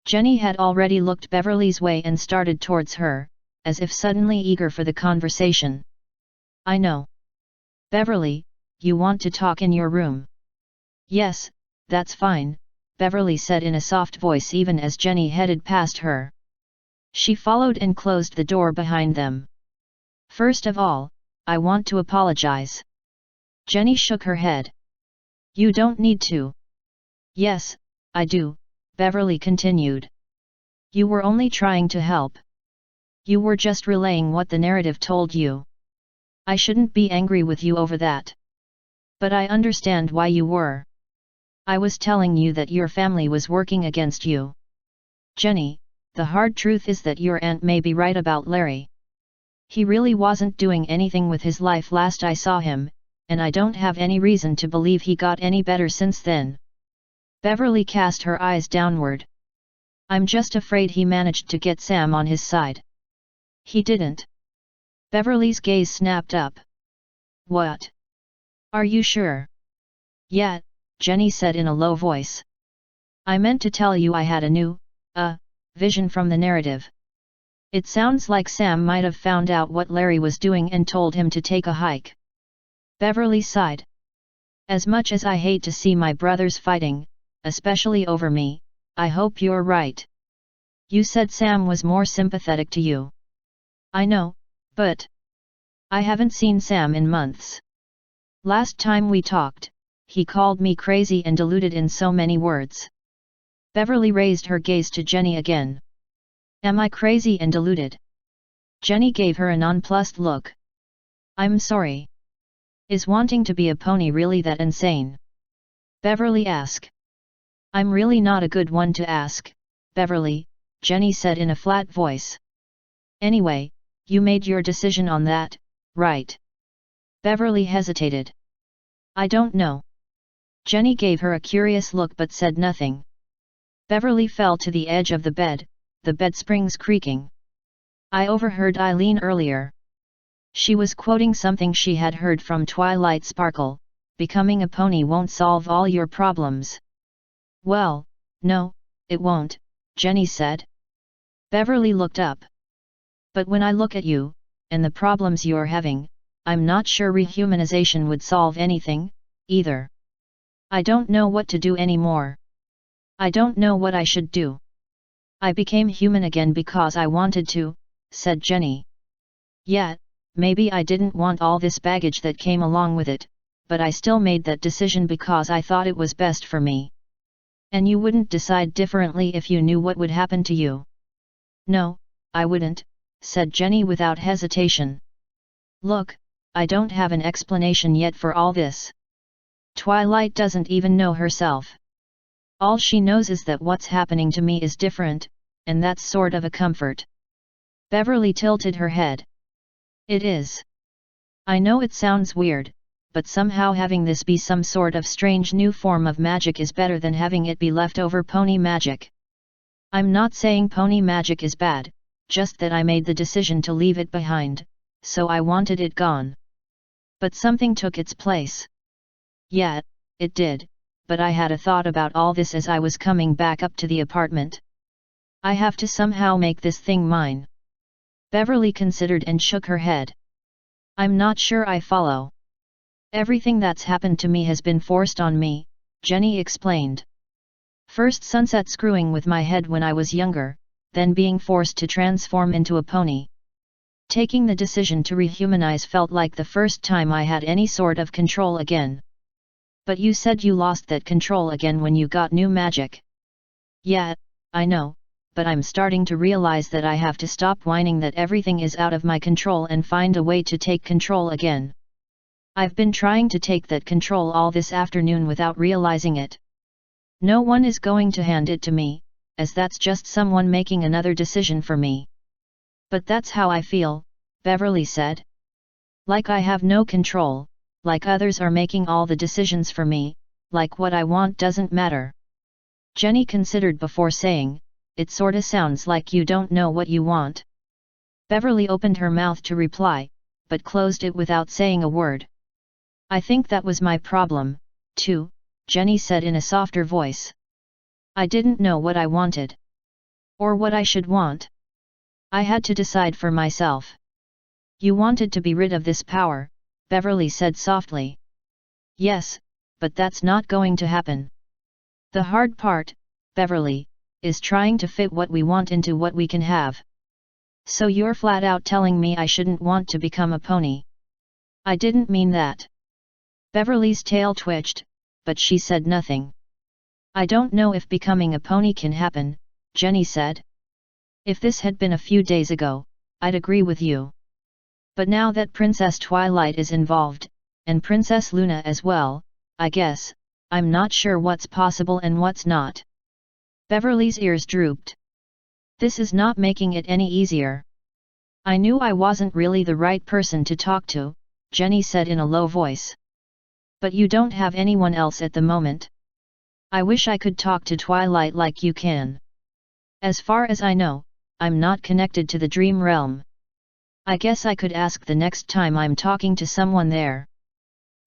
Jenny had already looked Beverly's way and started towards her, as if suddenly eager for the conversation. "I know. Beverly, you want to talk in your room?" "Yes, that's fine," Beverly said in a soft voice even as Jenny headed past her. She followed and closed the door behind them. "First of all, I want to apologize." Jenny shook her head. "You don't need to." "Yes, I do," Beverly continued. You were only trying to help. You were just relaying what the narrative told you. I shouldn't be angry with you over that. But I understand why you were. I was telling you that your family was working against you. Jenny, the hard truth is that your aunt may be right about Larry. He really wasn't doing anything with his life last I saw him, and I don't have any reason to believe he got any better since then. Beverly cast her eyes downward. I'm just afraid he managed to get Sam on his side. He didn't. Beverly's gaze snapped up. What? Are you sure? Yeah, Jenny said in a low voice. I meant to tell you I had a new, vision from the narrative. It sounds like Sam might have found out what Larry was doing and told him to take a hike. Beverly sighed. As much as I hate to see my brothers fighting, especially over me, I hope you're right. You said Sam was more sympathetic to you. I know, but I haven't seen Sam in months. Last time we talked, he called me crazy and deluded in so many words. Beverly raised her gaze to Jenny again. Am I crazy and deluded? Jenny gave her a nonplussed look. I'm sorry. Is wanting to be a pony really that insane? Beverly asked. I'm really not a good one to ask, Beverly, Jenny said in a flat voice. Anyway, you made your decision on that, right? Beverly hesitated. I don't know. Jenny gave her a curious look but said nothing. Beverly fell to the edge of the bed springs creaking. I overheard Eileen earlier. She was quoting something she had heard from Twilight Sparkle, becoming a pony won't solve all your problems. Well, no, it won't, Jenny said. Beverly looked up. But when I look at you, and the problems you're having, I'm not sure rehumanization would solve anything, either. I don't know what to do anymore. I don't know what I should do. I became human again because I wanted to, said Jenny. Yeah, maybe I didn't want all this baggage that came along with it, but I still made that decision because I thought it was best for me. And you wouldn't decide differently if you knew what would happen to you. No, I wouldn't, said Jenny without hesitation. Look, I don't have an explanation yet for all this. Twilight doesn't even know herself. All she knows is that what's happening to me is different, and that's sort of a comfort. Beverly tilted her head. It is. I know it sounds weird, but somehow having this be some sort of strange new form of magic is better than having it be leftover pony magic. I'm not saying pony magic is bad, just that I made the decision to leave it behind, so I wanted it gone. But something took its place. Yeah, it did, but I had a thought about all this as I was coming back up to the apartment. I have to somehow make this thing mine. Beverly considered and shook her head. I'm not sure I follow. Everything that's happened to me has been forced on me, Jenny explained. First sunset screwing with my head when I was younger, then being forced to transform into a pony. Taking the decision to rehumanize felt like the first time I had any sort of control again. But you said you lost that control again when you got new magic. Yeah, I know, but I'm starting to realize that I have to stop whining that everything is out of my control and find a way to take control again. I've been trying to take that control all this afternoon without realizing it. No one is going to hand it to me, as that's just someone making another decision for me. But that's how I feel, Beverly said. Like I have no control, like others are making all the decisions for me, like what I want doesn't matter. Jenny considered before saying, it sorta sounds like you don't know what you want. Beverly opened her mouth to reply, but closed it without saying a word. I think that was my problem, too, Jenny said in a softer voice. I didn't know what I wanted. Or what I should want. I had to decide for myself. You wanted to be rid of this power, Beverly said softly. Yes, but that's not going to happen. The hard part, Beverly, is trying to fit what we want into what we can have. So you're flat out telling me I shouldn't want to become a pony. I didn't mean that. Beverly's tail twitched, but she said nothing. I don't know if becoming a pony can happen, Jenny said. If this had been a few days ago, I'd agree with you. But now that Princess Twilight is involved, and Princess Luna as well, I guess, I'm not sure what's possible and what's not. Beverly's ears drooped. This is not making it any easier. I knew I wasn't really the right person to talk to, Jenny said in a low voice. But you don't have anyone else at the moment. I wish I could talk to Twilight like you can. As far as I know, I'm not connected to the dream realm. I guess I could ask the next time I'm talking to someone there.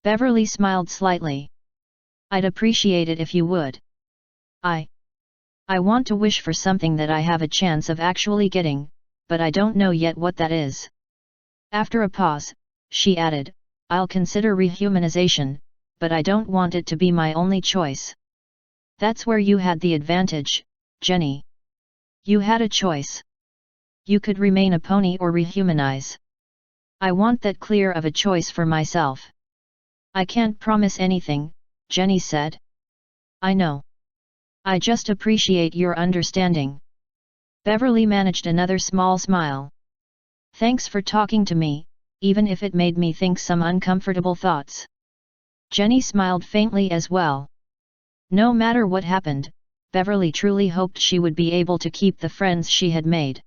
Beverly smiled slightly. I'd appreciate it if you would. I want to wish for something that I have a chance of actually getting, but I don't know yet what that is. After a pause, she added, I'll consider rehumanization, but I don't want it to be my only choice. That's where you had the advantage, Jenny. You had a choice. You could remain a pony or rehumanize. I want that clear of a choice for myself. I can't promise anything, Jenny said. I know. I just appreciate your understanding. Beverly managed another small smile. Thanks for talking to me, even if it made me think some uncomfortable thoughts. Jenny smiled faintly as well. No matter what happened, Beverly truly hoped she would be able to keep the friends she had made.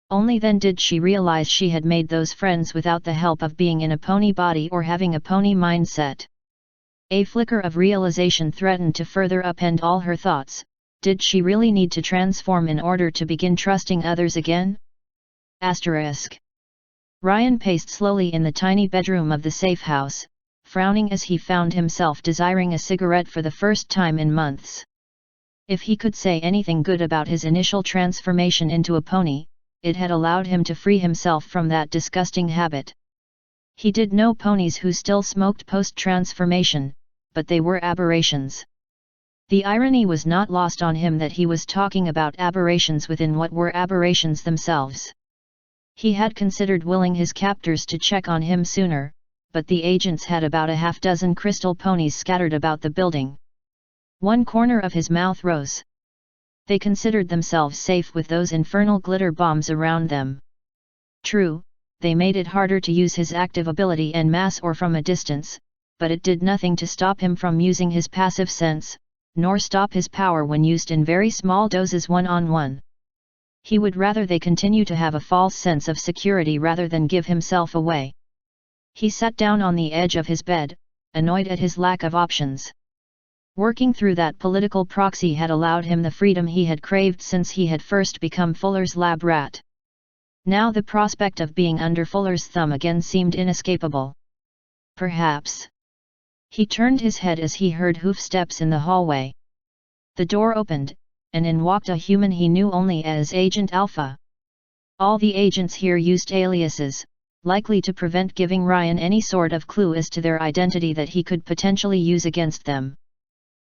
Only then did she realize she had made those friends without the help of being in a pony body or having a pony mindset. A flicker of realization threatened to further upend all her thoughts. Did she really need to transform in order to begin trusting others again? Asterisk. Ryan paced slowly in the tiny bedroom of the safe house, frowning as he found himself desiring a cigarette for the first time in months. If he could say anything good about his initial transformation into a pony, it had allowed him to free himself from that disgusting habit. He did know ponies who still smoked post-transformation, but they were aberrations. The irony was not lost on him that he was talking about aberrations within what were aberrations themselves. He had considered willing his captors to check on him sooner, but the agents had about a half-dozen crystal ponies scattered about the building. One corner of his mouth rose. They considered themselves safe with those infernal glitter bombs around them. True, they made it harder to use his active ability en masse or from a distance, but it did nothing to stop him from using his passive sense, nor stop his power when used in very small doses one-on-one. He would rather they continue to have a false sense of security rather than give himself away. He sat down on the edge of his bed, annoyed at his lack of options. Working through that political proxy had allowed him the freedom he had craved since he had first become Fuller's lab rat. Now the prospect of being under Fuller's thumb again seemed inescapable. Perhaps. He turned his head as he heard hoofsteps in the hallway. The door opened, and in walked a human he knew only as Agent Alpha. All the agents here used aliases, likely to prevent giving Ryan any sort of clue as to their identity that he could potentially use against them.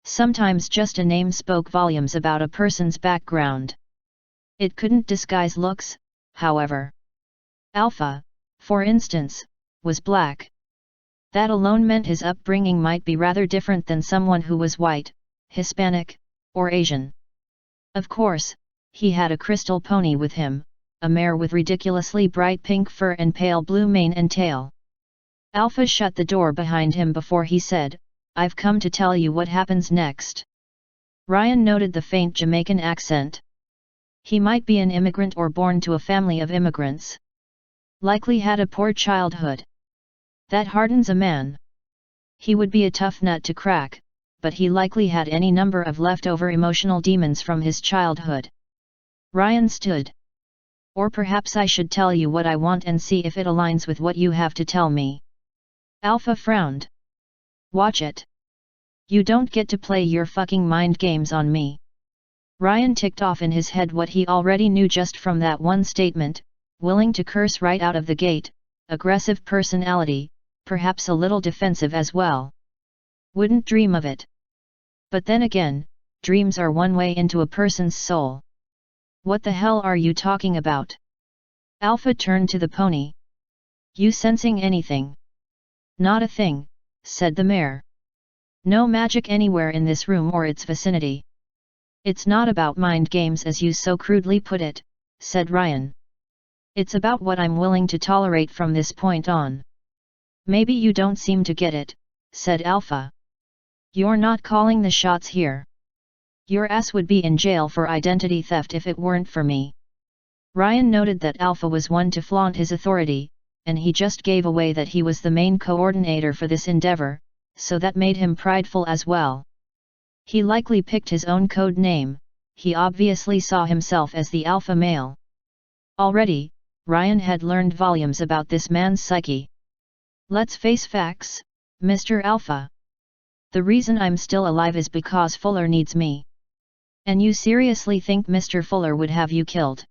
Sometimes just a name spoke volumes about a person's background. It couldn't disguise looks, however. Alpha, for instance, was black. That alone meant his upbringing might be rather different than someone who was white, Hispanic, or Asian. Of course, he had a crystal pony with him, a mare with ridiculously bright pink fur and pale blue mane and tail. Alpha shut the door behind him before he said, I've come to tell you what happens next. Ryan noted the faint Jamaican accent. He might be an immigrant or born to a family of immigrants. Likely had a poor childhood. That hardens a man. He would be a tough nut to crack, but he likely had any number of leftover emotional demons from his childhood. Ryan stood. Or perhaps I should tell you what I want and see if it aligns with what you have to tell me. Alpha frowned. Watch it. You don't get to play your fucking mind games on me. Ryan ticked off in his head what he already knew just from that one statement, willing to curse right out of the gate, aggressive personality, perhaps a little defensive as well. Wouldn't dream of it. But then again, dreams are one way into a person's soul. What the hell are you talking about? Alpha turned to the pony. You sensing anything? Not a thing, said the mare. No magic anywhere in this room or its vicinity. It's not about mind games as you so crudely put it, said Ryan. It's about what I'm willing to tolerate from this point on. Maybe you don't seem to get it, said Alpha. You're not calling the shots here. Your ass would be in jail for identity theft if it weren't for me. Ryan noted that Alpha was one to flaunt his authority, and he just gave away that he was the main coordinator for this endeavor, so that made him prideful as well. He likely picked his own code name, he obviously saw himself as the alpha male. Already, Ryan had learned volumes about this man's psyche. Let's face facts, Mr. Alpha. The reason I'm still alive is because Fuller needs me. And you seriously think Mr. Fuller would have you killed?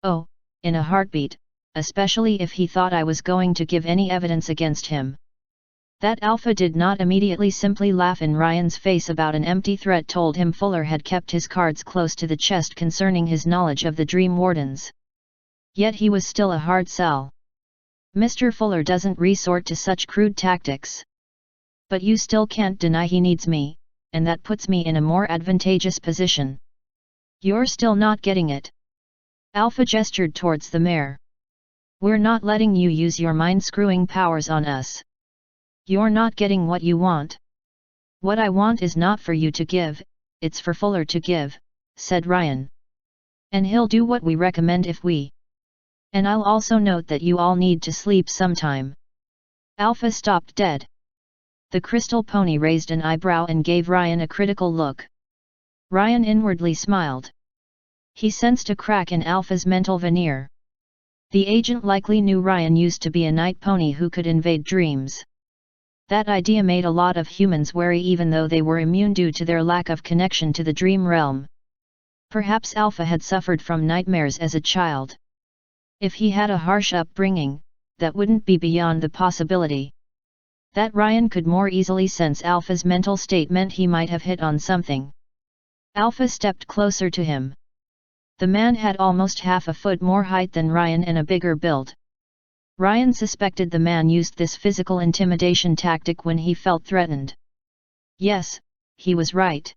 Oh, in a heartbeat, especially if he thought I was going to give any evidence against him. That Alpha did not immediately simply laugh in Ryan's face about an empty threat told him Fuller had kept his cards close to the chest concerning his knowledge of the Dream Wardens. Yet he was still a hard sell. Mr. Fuller doesn't resort to such crude tactics. But you still can't deny he needs me, and that puts me in a more advantageous position. You're still not getting it. Alpha gestured towards the mayor. We're not letting you use your mind-screwing powers on us. You're not getting what you want. What I want is not for you to give, it's for Fuller to give, said Ryan. And he'll do what we recommend if we. And I'll also note that you all need to sleep sometime. Alpha stopped dead. The crystal pony raised an eyebrow and gave Ryan a critical look. Ryan inwardly smiled. He sensed a crack in Alpha's mental veneer. The agent likely knew Ryan used to be a night pony who could invade dreams. That idea made a lot of humans wary even though they were immune due to their lack of connection to the dream realm. Perhaps Alpha had suffered from nightmares as a child. If he had a harsh upbringing, that wouldn't be beyond the possibility. That Ryan could more easily sense Alpha's mental state meant he might have hit on something. Alpha stepped closer to him. The man had almost half a foot more height than Ryan and a bigger build. Ryan suspected the man used this physical intimidation tactic when he felt threatened. Yes, he was right.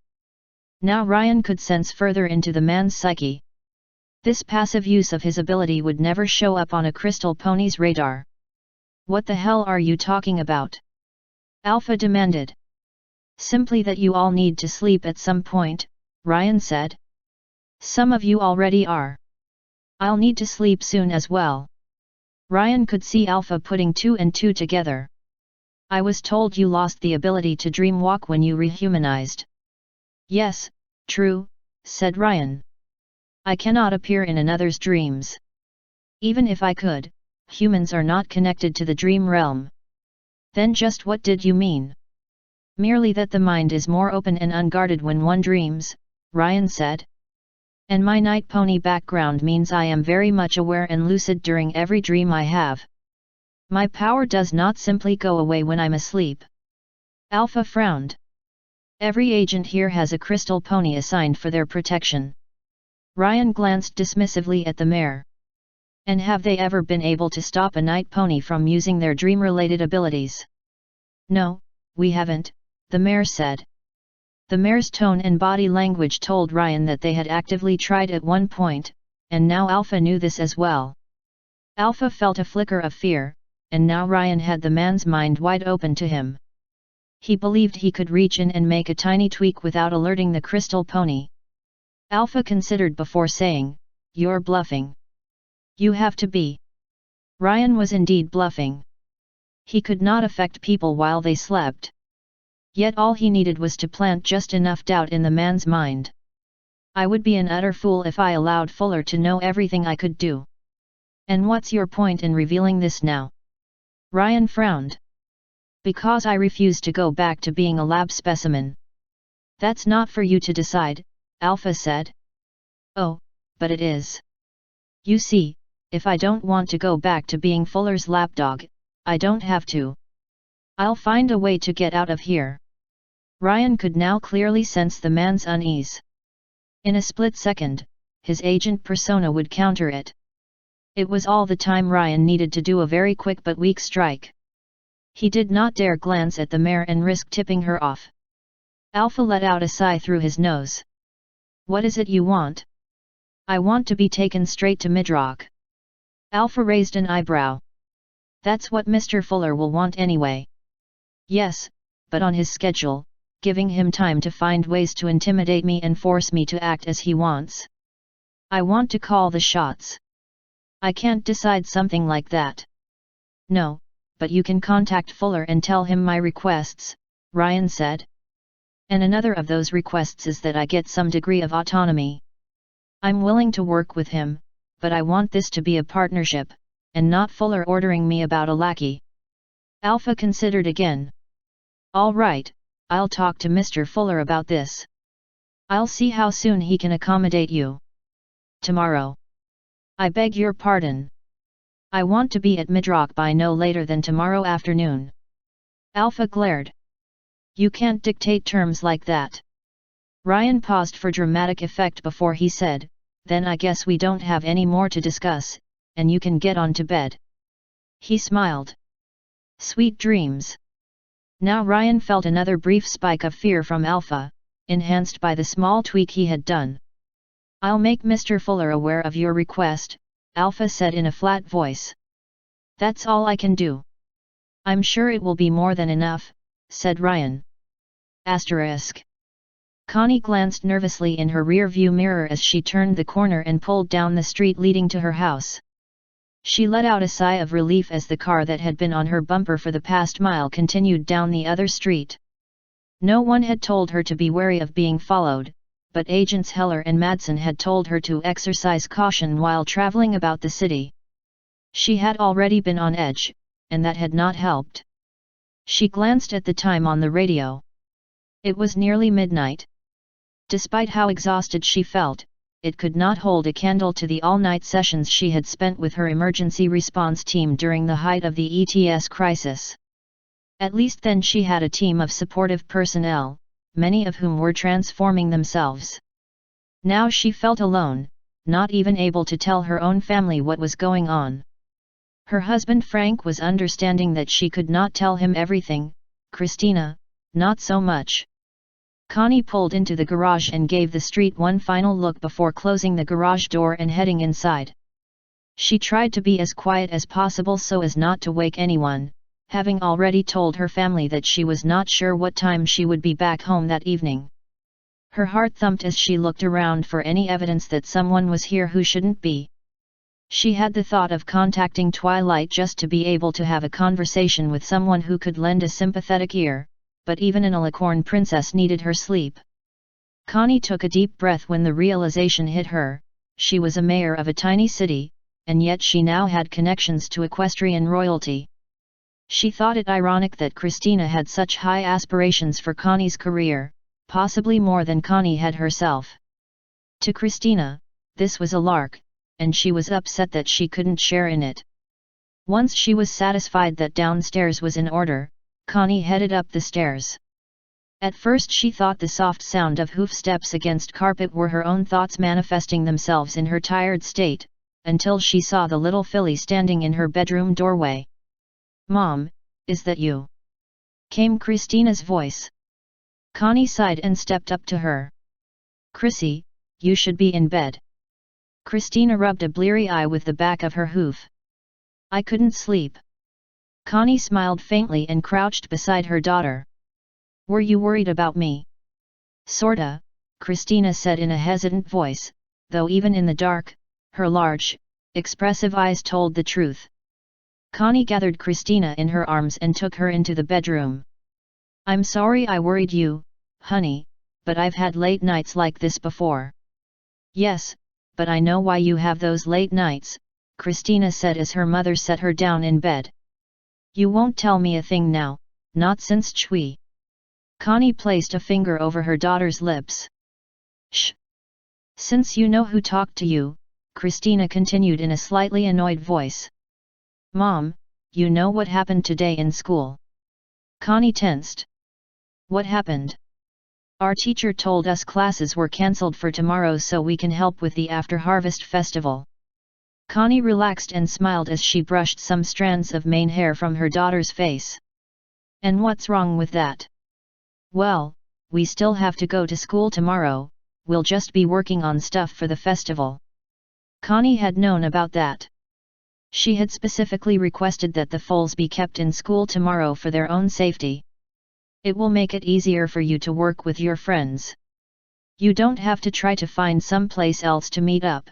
Now Ryan could sense further into the man's psyche. This passive use of his ability would never show up on a crystal pony's radar. What the hell are you talking about? Alpha demanded. Simply that you all need to sleep at some point, Ryan said. Some of you already are. I'll need to sleep soon as well. Ryan could see Alpha putting two and two together. I was told you lost the ability to dreamwalk when you rehumanized. Yes, true, said Ryan. I cannot appear in another's dreams. Even if I could, humans are not connected to the dream realm. Then just what did you mean? Merely that the mind is more open and unguarded when one dreams, Ryan said. And my night pony background means I am very much aware and lucid during every dream I have. My power does not simply go away when I'm asleep. Alpha frowned. Every agent here has a crystal pony assigned for their protection. Ryan glanced dismissively at the mayor. And have they ever been able to stop a night pony from using their dream-related abilities? No, we haven't, the mayor said. The mayor's tone and body language told Ryan that they had actively tried at one point, and now Alpha knew this as well. Alpha felt a flicker of fear, and now Ryan had the man's mind wide open to him. He believed he could reach in and make a tiny tweak without alerting the crystal pony. Alpha considered before saying, "You're bluffing. You have to be." Ryan was indeed bluffing. He could not affect people while they slept. Yet all he needed was to plant just enough doubt in the man's mind. I would be an utter fool if I allowed Fuller to know everything I could do. And what's your point in revealing this now? Ryan frowned. Because I refuse to go back to being a lab specimen. That's not for you to decide, Alpha said. Oh, but it is. You see, if I don't want to go back to being Fuller's lapdog, I don't have to. I'll find a way to get out of here. Ryan could now clearly sense the man's unease. In a split second, his agent persona would counter it. It was all the time Ryan needed to do a very quick but weak strike. He did not dare glance at the mare and risk tipping her off. Alpha let out a sigh through his nose. What is it you want? I want to be taken straight to Midrock. Alpha raised an eyebrow. That's what Mr. Fuller will want anyway. Yes, but on his schedule, giving him time to find ways to intimidate me and force me to act as he wants. I want to call the shots. I can't decide something like that. No, but you can contact Fuller and tell him my requests, Ryan said. And another of those requests is that I get some degree of autonomy. I'm willing to work with him, but I want this to be a partnership, and not Fuller ordering me about a lackey. Alpha considered again. All right, I'll talk to Mr. Fuller about this. I'll see how soon he can accommodate you. Tomorrow. I beg your pardon. I want to be at Midrock by no later than tomorrow afternoon. Alpha glared. You can't dictate terms like that. Ryan paused for dramatic effect before he said, then I guess we don't have any more to discuss, and you can get on to bed. He smiled. Sweet dreams. Now Ryan felt another brief spike of fear from Alpha, enhanced by the small tweak he had done. I'll make Mr. Fuller aware of your request, Alpha said in a flat voice. That's all I can do. I'm sure it will be more than enough, said Ryan. Asterisk. Connie glanced nervously in her rear-view mirror as she turned the corner and pulled down the street leading to her house. She let out a sigh of relief as the car that had been on her bumper for the past mile continued down the other street. No one had told her to be wary of being followed, but Agents Heller and Madsen had told her to exercise caution while traveling about the city. She had already been on edge, and that had not helped. She glanced at the time on the radio. It was nearly midnight. Despite how exhausted she felt, it could not hold a candle to the all-night sessions she had spent with her emergency response team during the height of the ETS crisis. At least then she had a team of supportive personnel, many of whom were transforming themselves. Now she felt alone, not even able to tell her own family what was going on. Her husband Frank was understanding that she could not tell him everything, Christina, not so much. Connie pulled into the garage and gave the street one final look before closing the garage door and heading inside. She tried to be as quiet as possible so as not to wake anyone, having already told her family that she was not sure what time she would be back home that evening. Her heart thumped as she looked around for any evidence that someone was here who shouldn't be. She had the thought of contacting Twilight just to be able to have a conversation with someone who could lend a sympathetic ear, but even an Alicorn princess needed her sleep. Connie took a deep breath when the realization hit her. She was a mayor of a tiny city, and yet she now had connections to equestrian royalty. She thought it ironic that Christina had such high aspirations for Connie's career, possibly more than Connie had herself. To Christina, this was a lark, and she was upset that she couldn't share in it. Once she was satisfied that downstairs was in order, Connie headed up the stairs. At first she thought the soft sound of hoof steps against carpet were her own thoughts manifesting themselves in her tired state, until she saw the little filly standing in her bedroom doorway. "Mom, is that you?" came Christina's voice. Connie sighed and stepped up to her. "Chrissy, you should be in bed." Christina rubbed a bleary eye with the back of her hoof. "I couldn't sleep." Connie smiled faintly and crouched beside her daughter. "Were you worried about me?" "Sorta," Christina said in a hesitant voice, though even in the dark, her large, expressive eyes told the truth. Connie gathered Christina in her arms and took her into the bedroom. "I'm sorry I worried you, honey, but I've had late nights like this before." "Yes, but I know why you have those late nights," Christina said as her mother set her down in bed. "You won't tell me a thing now, not since Chui." Connie placed a finger over her daughter's lips. "Shh! Since you know who talked to you," Christina continued in a slightly annoyed voice. "Mom, you know what happened today in school." Connie tensed. "What happened?" "Our teacher told us classes were cancelled for tomorrow so we can help with the after-harvest festival." Connie relaxed and smiled as she brushed some strands of mane hair from her daughter's face. And what's wrong with that? Well, we still have to go to school tomorrow, we'll just be working on stuff for the festival. Connie had known about that. She had specifically requested that the foals be kept in school tomorrow for their own safety. It will make it easier for you to work with your friends. You don't have to try to find some place else to meet up.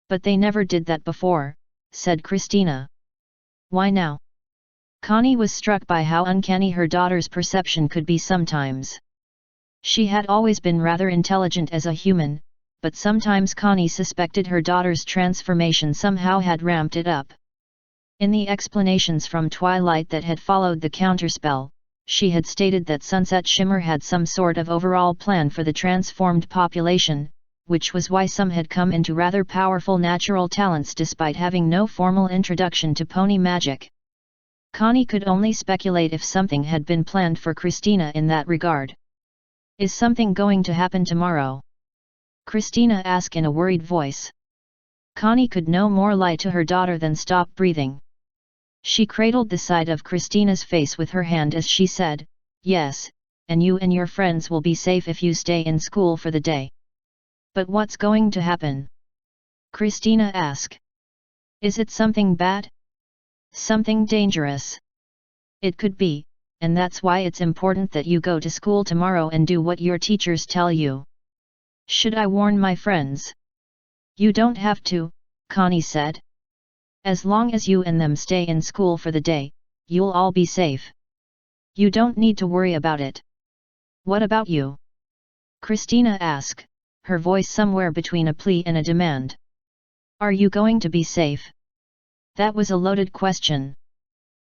But they never did that before, said Christina. Why now? Connie was struck by how uncanny her daughter's perception could be sometimes. She had always been rather intelligent as a human, but sometimes Connie suspected her daughter's transformation somehow had ramped it up. In the explanations from Twilight that had followed the counterspell, she had stated that Sunset Shimmer had some sort of overall plan for the transformed population, which was why some had come into rather powerful natural talents despite having no formal introduction to pony magic. Connie could only speculate if something had been planned for Christina in that regard. Is something going to happen tomorrow? Christina asked in a worried voice. Connie could no more lie to her daughter than stop breathing. She cradled the side of Christina's face with her hand as she said, "Yes, and you and your friends will be safe if you stay in school for the day." "But what's going to happen?" Christina asked. "Is it something bad? Something dangerous?" "It could be, and that's why it's important that you go to school tomorrow and do what your teachers tell you." "Should I warn my friends?" "You don't have to," Connie said. "As long as you and them stay in school for the day, you'll all be safe. You don't need to worry about it." "What about you?" Christina asked, her voice somewhere between a plea and a demand. "Are you going to be safe?" That was a loaded question.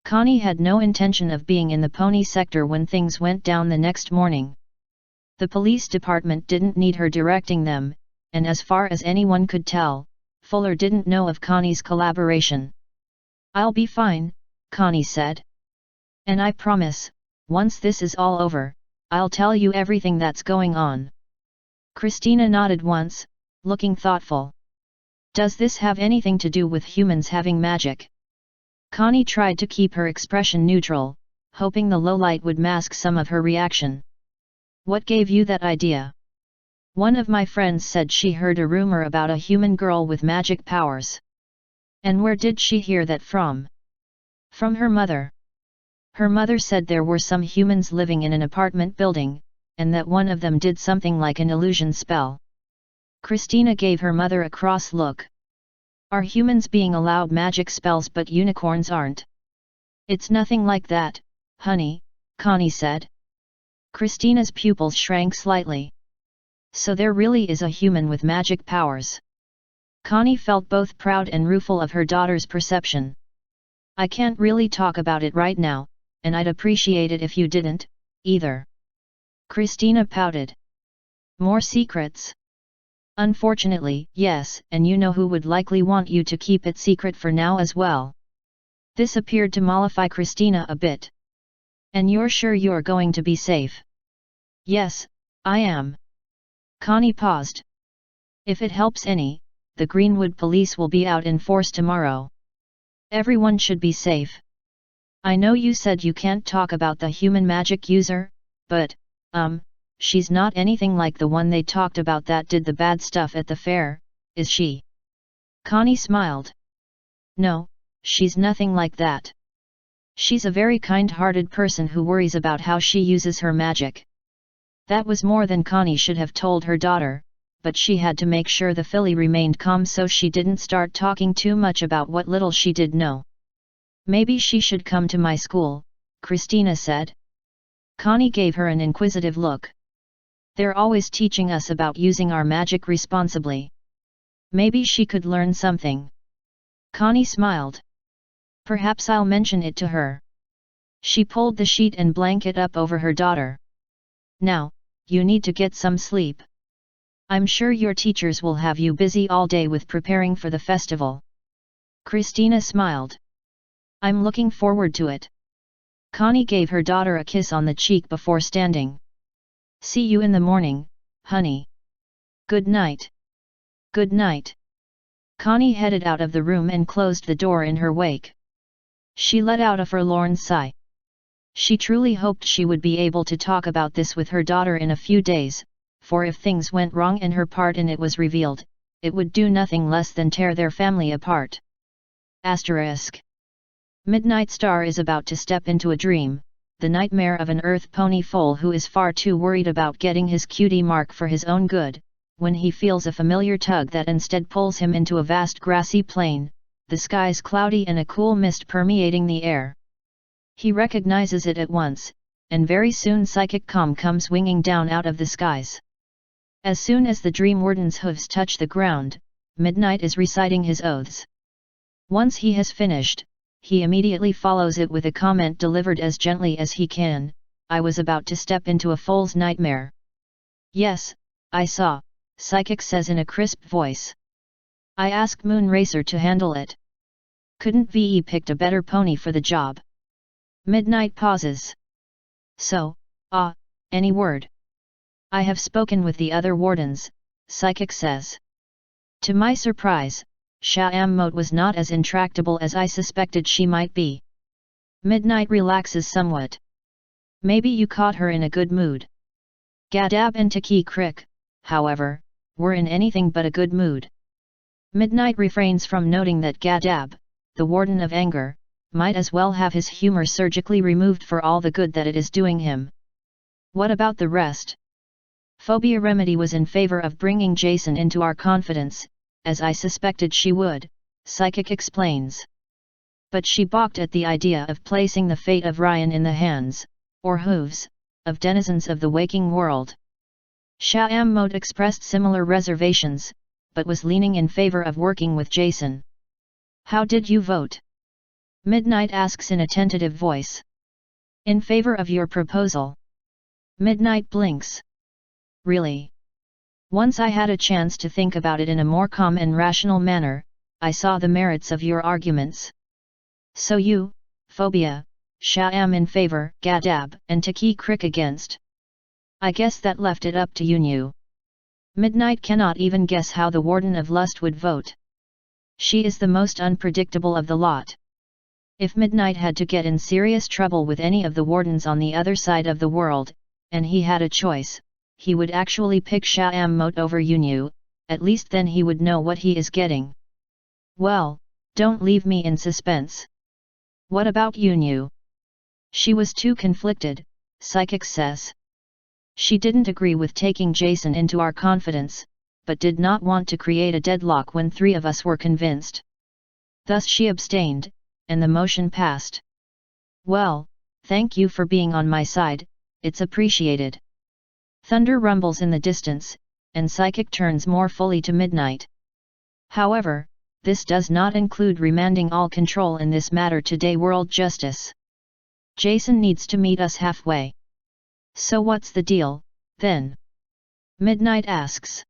Connie had no intention of being in the pony sector when things went down the next morning. The police department didn't need her directing them, and as far as anyone could tell, Fuller didn't know of Connie's collaboration. "I'll be fine," Connie said. "And I promise, once this is all over, I'll tell you everything that's going on." Christina nodded once, looking thoughtful. "Does this have anything to do with humans having magic?" Connie tried to keep her expression neutral, hoping the low light would mask some of her reaction. "What gave you that idea?" "One of my friends said she heard a rumor about a human girl with magic powers." "And where did she hear that from?" "From her mother. Her mother said there were some humans living in an apartment building, and that one of them did something like an illusion spell." Christina gave her mother a cross look. "Are humans being allowed magic spells but unicorns aren't?" "It's nothing like that, honey," Connie said. Christina's pupils shrank slightly. "So there really is a human with magic powers." Connie felt both proud and rueful of her daughter's perception. "I can't really talk about it right now, and I'd appreciate it if you didn't, either." Christina pouted. "More secrets?" "Unfortunately, yes, and you know who would likely want you to keep it secret for now as well." This appeared to mollify Christina a bit. "And you're sure you're going to be safe?" "Yes, I am." Connie paused. "If it helps any, the Greenwood police will be out in force tomorrow. Everyone should be safe. I know you said you can't talk about the human magic user, but, she's not anything like the one they talked about that did the bad stuff at the fair, is she?" Connie smiled. "No, she's nothing like that. She's a very kind-hearted person who worries about how she uses her magic." That was more than Connie should have told her daughter, but she had to make sure the filly remained calm so she didn't start talking too much about what little she did know. "Maybe she should come to my school," Christina said. Connie gave her an inquisitive look. "They're always teaching us about using our magic responsibly. Maybe she could learn something." Connie smiled. "Perhaps I'll mention it to her." She pulled the sheet and blanket up over her daughter. "Now, you need to get some sleep. I'm sure your teachers will have you busy all day with preparing for the festival." Christina smiled. "I'm looking forward to it." Connie gave her daughter a kiss on the cheek before standing. "See you in the morning, honey." "Good night." "Good night." Connie headed out of the room and closed the door in her wake. She let out a forlorn sigh. She truly hoped she would be able to talk about this with her daughter in a few days, for if things went wrong in her part and it was revealed, it would do nothing less than tear their family apart. Asterisk. Midnight Star is about to step into a dream, the nightmare of an earth pony foal who is far too worried about getting his cutie mark for his own good, when he feels a familiar tug that instead pulls him into a vast grassy plain, the skies cloudy and a cool mist permeating the air. He recognizes it at once, and very soon psychic calm comes winging down out of the skies. As soon as the Dream Warden's hooves touch the ground, Midnight is reciting his oaths. Once he has finished, he immediately follows it with a comment delivered as gently as he can, "I was about to step into a foal's nightmare." "Yes, I saw," Psychic says in a crisp voice. "I asked Moonracer to handle it. Couldn't VE picked a better pony for the job?" Midnight pauses. "So, any word?" "I have spoken with the other wardens," Psychic says. "To my surprise, Sha'am was not as intractable as I suspected she might be." Midnight relaxes somewhat. "Maybe you caught her in a good mood." Gadab and Taki Krik, however, were in anything but a good mood. Midnight refrains from noting that Gadab, the Warden of Anger, might as well have his humor surgically removed for all the good that it is doing him. "What about the rest?" "Phobia Remedy was in favor of bringing Jason into our confidence, as I suspected she would," Psychic explains. "But she balked at the idea of placing the fate of Ryan in the hands, or hooves, of denizens of the waking world." Sha'am expressed similar reservations, but was leaning in favor of working with Jason. "How did you vote?" Midnight asks in a tentative voice. "In favor of your proposal." Midnight blinks. "Really? Once I had a chance to think about it in a more calm and rational manner, I saw the merits of your arguments." "So you, Phobia, Sha'am in favor, Gadab and Taki Krik against. I guess that left it up to you." Midnight cannot even guess how the Warden of Lust would vote. She is the most unpredictable of the lot. If Midnight had to get in serious trouble with any of the wardens on the other side of the world, and he had a choice, he would actually pick Sha'am over Yunyu, at least then he would know what he is getting. "Well, don't leave me in suspense. What about Yunyu?" "She was too conflicted," Psychic says. "She didn't agree with taking Jason into our confidence, but did not want to create a deadlock when three of us were convinced. Thus she abstained, and the motion passed." "Well, thank you for being on my side, it's appreciated." Thunder rumbles in the distance, and Psychic turns more fully to Midnight. "However, this does not include remanding all control in this matter to Day World Justice. Jason needs to meet us halfway." "So what's the deal, then?" Midnight asks.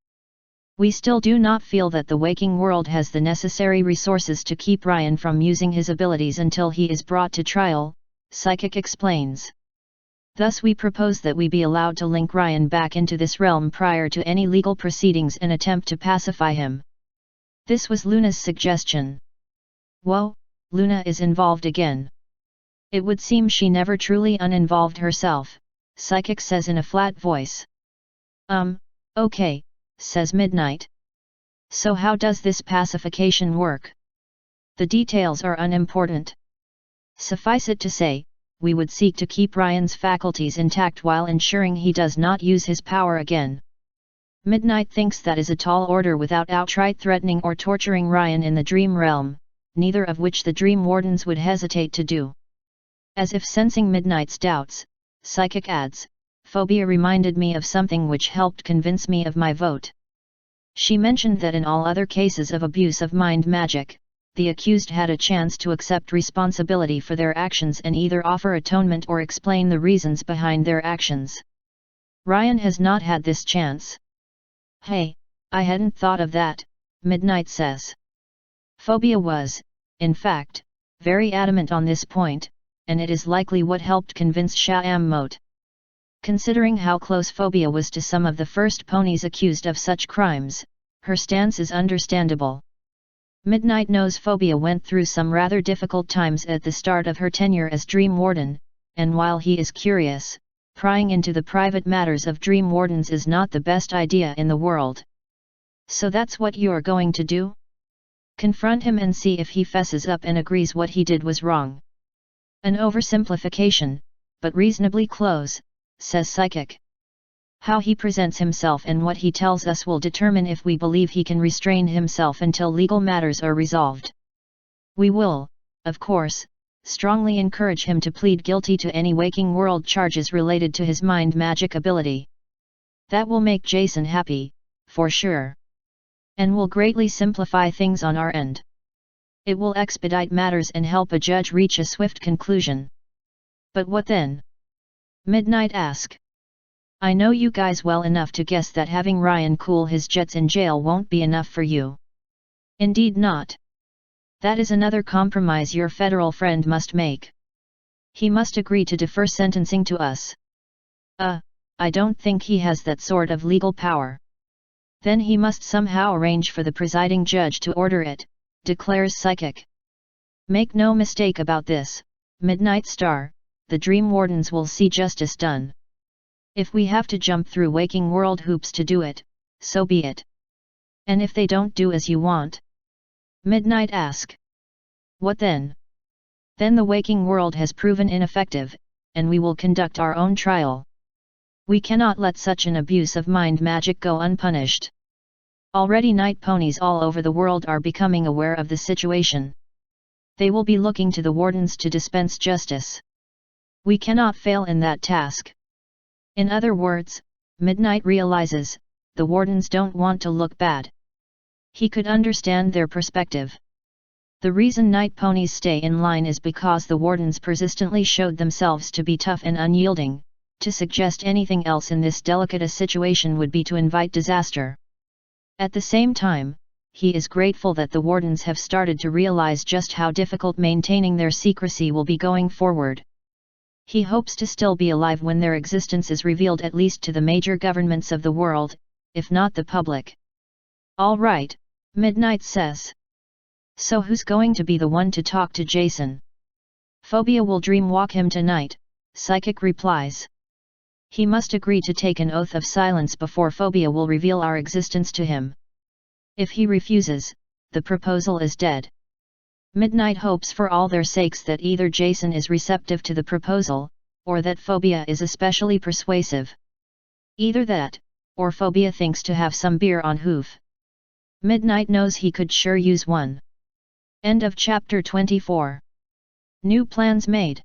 "We still do not feel that the waking world has the necessary resources to keep Ryan from using his abilities until he is brought to trial," Psychic explains. "Thus we propose that we be allowed to link Ryan back into this realm prior to any legal proceedings and attempt to pacify him." This was Luna's suggestion. "Whoa, Luna is involved again. It would seem she never truly uninvolved herself," Psychic says in a flat voice. Okay, says Midnight. "So how does this pacification work?" "The details are unimportant. Suffice it to say, we would seek to keep Ryan's faculties intact while ensuring he does not use his power again." Midnight thinks that is a tall order without outright threatening or torturing Ryan in the dream realm, neither of which the Dream Wardens would hesitate to do. As if sensing Midnight's doubts, Psychic adds, "Phobia reminded me of something which helped convince me of my vote. She mentioned that in all other cases of abuse of mind magic, the accused had a chance to accept responsibility for their actions and either offer atonement or explain the reasons behind their actions. Ryan has not had this chance." "Hey, I hadn't thought of that," Midnight says. Phobia was, in fact, very adamant on this point, and it is likely what helped convince Sha'am. Considering how close Phobia was to some of the first ponies accused of such crimes, her stance is understandable. Midnight knows Phobia went through some rather difficult times at the start of her tenure as Dream Warden, and while he is curious, prying into the private matters of dream wardens is not the best idea in the world. So that's what you're going to do? Confront him and see if he fesses up and agrees what he did was wrong. An oversimplification, but reasonably close, says Psychic. How he presents himself and what he tells us will determine if we believe he can restrain himself until legal matters are resolved. We will, of course, strongly encourage him to plead guilty to any waking world charges related to his mind magic ability. That will make Jason happy, for sure. And will greatly simplify things on our end. It will expedite matters and help a judge reach a swift conclusion. But what then? Midnight asked. I know you guys well enough to guess that having Ryan cool his jets in jail won't be enough for you. Indeed not. That is another compromise your federal friend must make. He must agree to defer sentencing to us. I don't think he has that sort of legal power. Then he must somehow arrange for the presiding judge to order it, declares Psychic. Make no mistake about this, Midnight Star, the Dream Wardens will see justice done. If we have to jump through waking world hoops to do it, so be it. And if they don't do as you want? Midnight asked. What then? Then the waking world has proven ineffective, and we will conduct our own trial. We cannot let such an abuse of mind magic go unpunished. Already night ponies all over the world are becoming aware of the situation. They will be looking to the wardens to dispense justice. We cannot fail in that task. In other words, Midnight realizes, the wardens don't want to look bad. He could understand their perspective. The reason night ponies stay in line is because the wardens persistently showed themselves to be tough and unyielding. To suggest anything else in this delicate a situation would be to invite disaster. At the same time, he is grateful that the wardens have started to realize just how difficult maintaining their secrecy will be going forward. He hopes to still be alive when their existence is revealed at least to the major governments of the world, if not the public. All right, Midnight says. So who's going to be the one to talk to Jason? Phobia will dreamwalk him tonight, Psychic replies. He must agree to take an oath of silence before Phobia will reveal our existence to him. If he refuses, the proposal is dead. Midnight hopes for all their sakes that either Jason is receptive to the proposal, or that Phobia is especially persuasive. Either that, or Phobia thinks to have some beer on hoof. Midnight knows he could sure use one. End of chapter 24. New plans made.